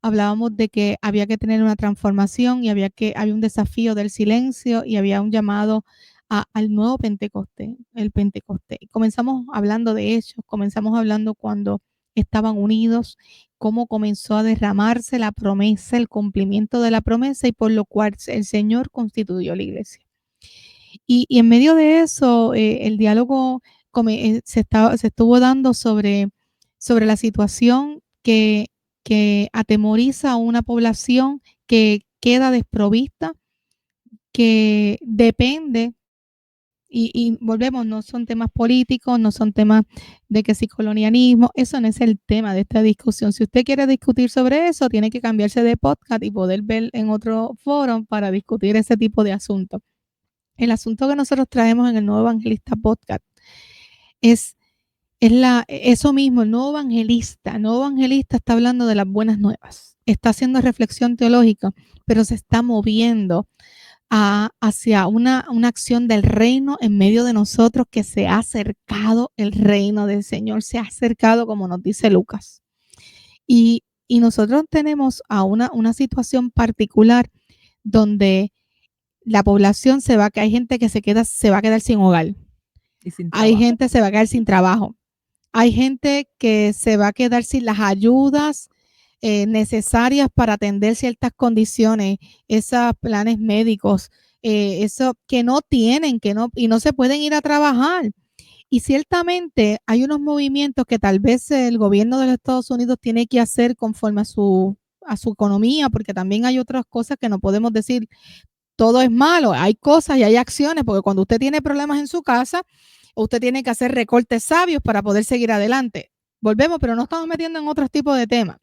hablábamos de que había que tener una transformación y había un desafío del silencio y había un llamado al nuevo Pentecostés, el Pentecostés. Comenzamos hablando de hechos, comenzamos hablando cuando estaban unidos, cómo comenzó a derramarse la promesa, el cumplimiento de la promesa y por lo cual el Señor constituyó la iglesia. Y en medio de eso, el diálogo se estuvo dando sobre la situación que atemoriza a una población que queda desprovista, que depende, y volvemos, no son temas políticos, no son temas de que si colonialismo, eso no es el tema de esta discusión. Si usted quiere discutir sobre eso, tiene que cambiarse de podcast y poder ver en otro foro para discutir ese tipo de asuntos. El asunto que nosotros traemos en el Nuevo Evangelista Podcast es eso mismo. El nuevo evangelista está hablando de las buenas nuevas, está haciendo reflexión teológica, pero se está moviendo hacia una acción del reino en medio de nosotros, que se ha acercado el reino del Señor, se ha acercado, como nos dice Lucas. Y nosotros tenemos a una situación particular donde la población hay gente que se va a quedar sin hogar. Hay gente que se va a quedar sin trabajo. Hay gente que se va a quedar sin las ayudas necesarias para atender ciertas condiciones, esos planes médicos, eso que no tienen, y no se pueden ir a trabajar. Y ciertamente hay unos movimientos que tal vez el gobierno de los Estados Unidos tiene que hacer conforme a su economía, porque también hay otras cosas que no podemos decir todo es malo. Hay cosas y hay acciones, porque cuando usted tiene problemas en su casa, usted tiene que hacer recortes sabios para poder seguir adelante. Volvemos, pero no estamos metiendo en otros tipos de temas.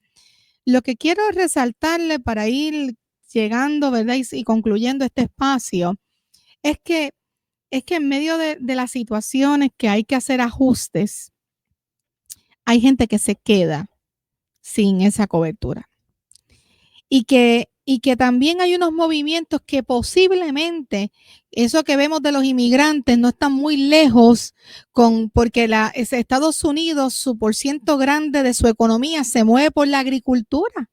Lo que quiero resaltarle para ir llegando, ¿verdad? Y concluyendo este espacio, es que en medio de las situaciones que hay que hacer ajustes, hay gente que se queda sin esa cobertura. Y que también hay unos movimientos que posiblemente eso que vemos de los inmigrantes no están muy lejos, porque Estados Unidos, su porciento grande de su economía se mueve por la agricultura.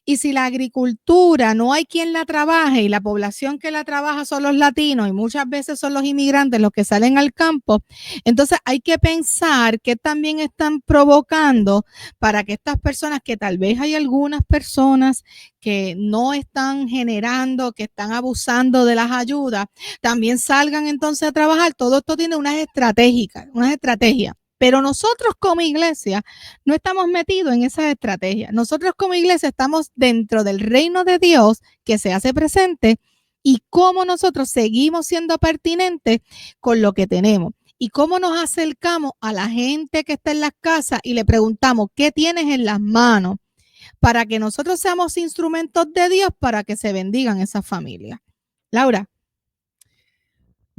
Y si la agricultura no hay quien la trabaje y la población que la trabaja son los latinos y muchas veces son los inmigrantes los que salen al campo, entonces hay que pensar que también están provocando para que estas personas, que tal vez hay algunas personas que no están generando, que están abusando de las ayudas, también salgan entonces a trabajar. Todo esto tiene unas estrategias. Pero nosotros como iglesia no estamos metidos en esas estrategias. Nosotros como iglesia estamos dentro del reino de Dios que se hace presente, y cómo nosotros seguimos siendo pertinentes con lo que tenemos. Y cómo nos acercamos a la gente que está en las casas y le preguntamos, ¿qué tienes en las manos? Para que nosotros seamos instrumentos de Dios para que se bendigan esas familias. Laura.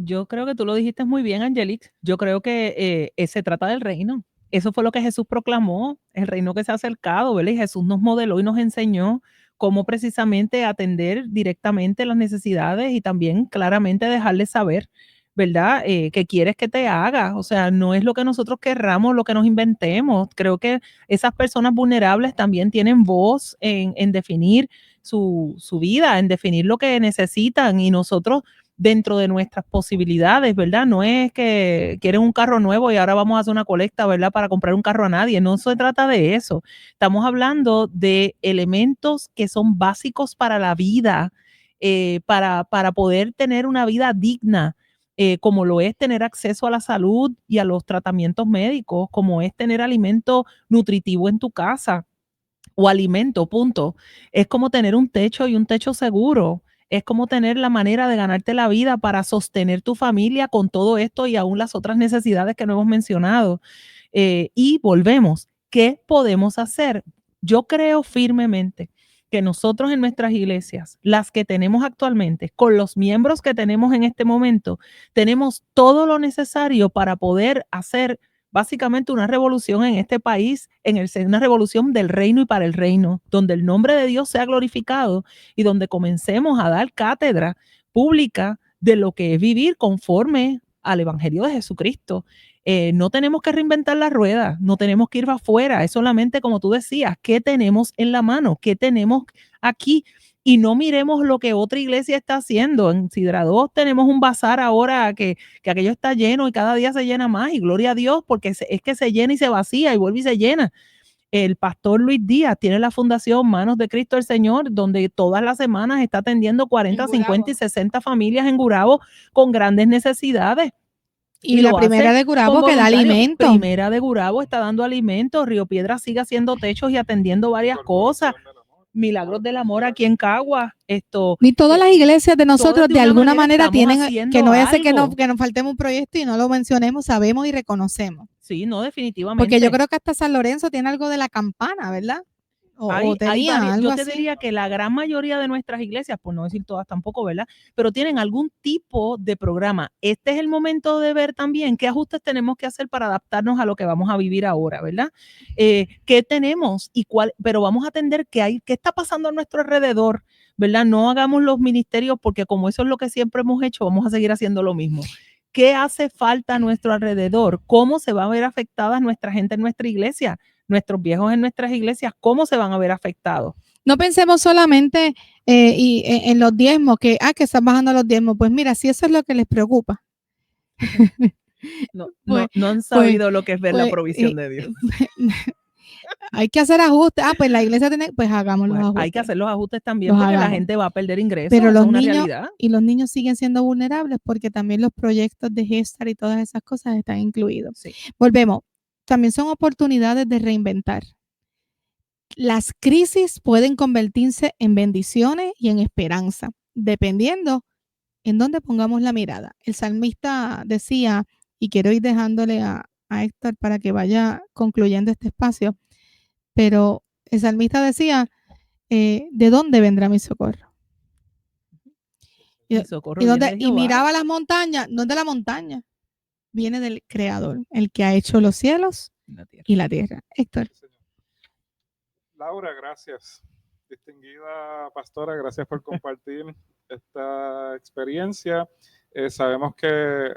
Yo creo que tú lo dijiste muy bien, Angelique. Yo creo que se trata del reino. Eso fue lo que Jesús proclamó, el reino que se ha acercado, ¿verdad? Y Jesús nos modeló y nos enseñó cómo precisamente atender directamente las necesidades y también claramente dejarles saber, ¿verdad? Que quieres que te haga. O sea, no es lo que nosotros querramos, lo que nos inventemos. Creo que esas personas vulnerables también tienen voz en definir su vida, en definir lo que necesitan, y nosotros dentro de nuestras posibilidades, ¿verdad? No es que quieren un carro nuevo y ahora vamos a hacer una colecta, ¿verdad? Para comprar un carro a nadie. No se trata de eso. Estamos hablando de elementos que son básicos para la vida, para poder tener una vida digna, como lo es tener acceso a la salud y a los tratamientos médicos, como es tener alimento nutritivo en tu casa o alimento, punto. Es como tener un techo y un techo seguro. Es como tener la manera de ganarte la vida para sostener tu familia con todo esto y aún las otras necesidades que no hemos mencionado. Y volvemos, ¿qué podemos hacer? Yo creo firmemente que nosotros en nuestras iglesias, las que tenemos actualmente, con los miembros que tenemos en este momento, tenemos todo lo necesario para poder hacer básicamente una revolución en este país, una revolución del reino y para el reino, donde el nombre de Dios sea glorificado y donde comencemos a dar cátedra pública de lo que es vivir conforme al Evangelio de Jesucristo. No tenemos que reinventar la rueda, no tenemos que ir afuera, es solamente como tú decías, ¿qué tenemos en la mano? ¿Qué tenemos aquí? Y no miremos lo que otra iglesia está haciendo. En Sidra 2 tenemos un bazar ahora que aquello está lleno y cada día se llena más, y gloria a Dios, porque es que se llena y se vacía y vuelve y se llena. El pastor Luis Díaz tiene la fundación Manos de Cristo el Señor, donde todas las semanas está atendiendo 40, 50 y 60 familias en Gurabo con grandes necesidades. Y la primera de Gurabo que da alimento. Primera de Gurabo está dando alimentos. Río Piedra sigue haciendo techos y atendiendo varias cosas. Milagros del Amor aquí en Cagua. Y todas las iglesias de nosotros de alguna manera tienen, que no vaya a ser que nos faltemos un proyecto y no lo mencionemos, sabemos y reconocemos. Sí, no, definitivamente. Porque yo creo que hasta San Lorenzo tiene algo de la campana, ¿verdad? Yo te diría que la gran mayoría de nuestras iglesias, por no decir todas tampoco, ¿verdad? Pero tienen algún tipo de programa. Este es el momento de ver también qué ajustes tenemos que hacer para adaptarnos a lo que vamos a vivir ahora, ¿verdad? ¿Qué tenemos y cuál? Pero vamos a atender qué está pasando a nuestro alrededor, ¿verdad? No hagamos los ministerios porque como eso es lo que siempre hemos hecho, vamos a seguir haciendo lo mismo. ¿Qué hace falta a nuestro alrededor? ¿Cómo se va a ver afectada nuestra gente en nuestra iglesia? Nuestros viejos en nuestras iglesias, ¿cómo se van a ver afectados? No pensemos solamente en los diezmos, que están bajando los diezmos. Pues mira, si eso es lo que les preocupa. No han sabido lo que es ver la provisión de Dios. Hay que hacer ajustes. Pues la iglesia tiene, pues hagamos los ajustes. Hay que hacer los ajustes también porque la gente va a perder ingresos. Pero los niños y los niños siguen siendo vulnerables porque también los proyectos de Gestar y todas esas cosas están incluidos. Sí. Volvemos. También son oportunidades de reinventar. Las crisis pueden convertirse en bendiciones y en esperanza, dependiendo en dónde pongamos la mirada. El salmista decía, y quiero ir dejándole a Héctor para que vaya concluyendo este espacio, pero el salmista decía, ¿de dónde vendrá mi socorro? Y miraba las montañas, no de la montaña, viene del Creador, el que ha hecho los cielos y la tierra. Héctor. Laura, gracias. Distinguida pastora, gracias por compartir esta experiencia. Sabemos que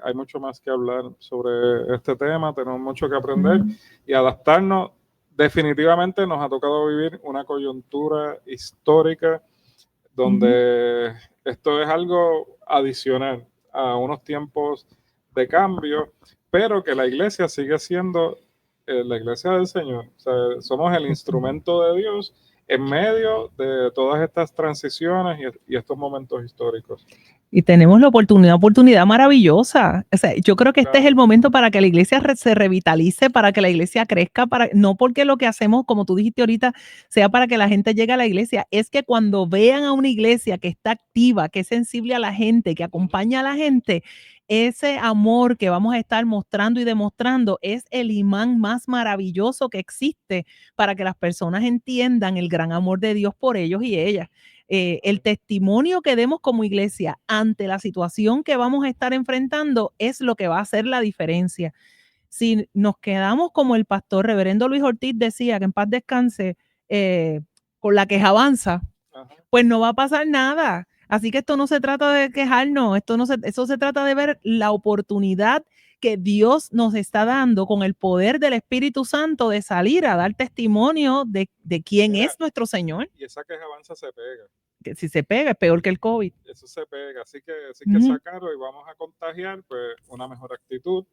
hay mucho más que hablar sobre este tema, tenemos mucho que aprender y adaptarnos. Definitivamente nos ha tocado vivir una coyuntura histórica donde esto es algo adicional a unos tiempos de cambio, pero que la iglesia sigue siendo la iglesia del Señor. O sea, somos el instrumento de Dios en medio de todas estas transiciones y estos momentos históricos. Y tenemos la oportunidad maravillosa. O sea, yo creo que este es el momento para que la iglesia se revitalice, para que la iglesia crezca, no porque lo que hacemos, como tú dijiste ahorita, sea para que la gente llegue a la iglesia. Es que cuando vean a una iglesia que está activa, que es sensible a la gente, que acompaña a la gente, ese amor que vamos a estar mostrando y demostrando es el imán más maravilloso que existe para que las personas entiendan el gran amor de Dios por ellos y ellas. El testimonio que demos como iglesia ante la situación que vamos a estar enfrentando es lo que va a hacer la diferencia. si nos quedamos como el pastor reverendo Luis Ortiz decía, que en paz descanse, con la quejabanza, pues no va a pasar nada. Así que esto no se trata de quejarnos, eso se trata de ver la oportunidad que Dios nos está dando con el poder del Espíritu Santo de salir a dar testimonio de quién es nuestro Señor. Y esa quejabanza se pega. Que si se pega es peor que el COVID. Eso se pega, así que sacarlo y vamos a contagiar pues una mejor actitud,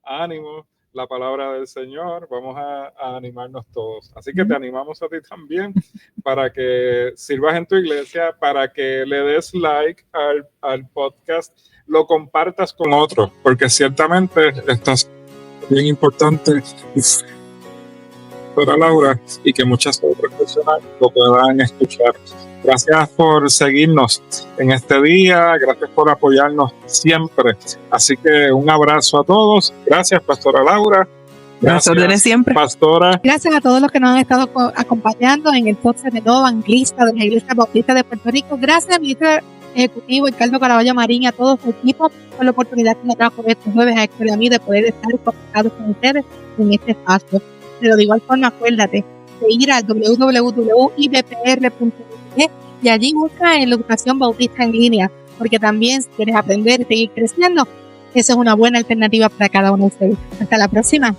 ánimo, la palabra del Señor, vamos a animarnos todos. Así que te animamos a ti también para que sirvas en tu iglesia, para que le des like al podcast, lo compartas con otros, porque ciertamente esto es bien importante para Laura y que muchas otras personas lo puedan escuchar. Gracias por seguirnos en este día, gracias por apoyarnos siempre. Así que un abrazo a todos. Gracias, Pastora Laura. Gracias, siempre. Pastora. Gracias a todos los que nos han estado acompañando en el podcast de Nuevo Evangelista de la Iglesia Bautista de Puerto Rico. Gracias, ministro ejecutivo Ricardo Caraballo Marín, y a todo su equipo por la oportunidad que nos da por estos jueves a Héctor y a mí de poder estar conectados con ustedes en este espacio. Pero de igual forma, acuérdate de ir al www.ibpr.org y allí busca en la educación bautista en línea, porque también si quieres aprender y seguir creciendo, esa es una buena alternativa para cada uno de ustedes. Hasta la próxima.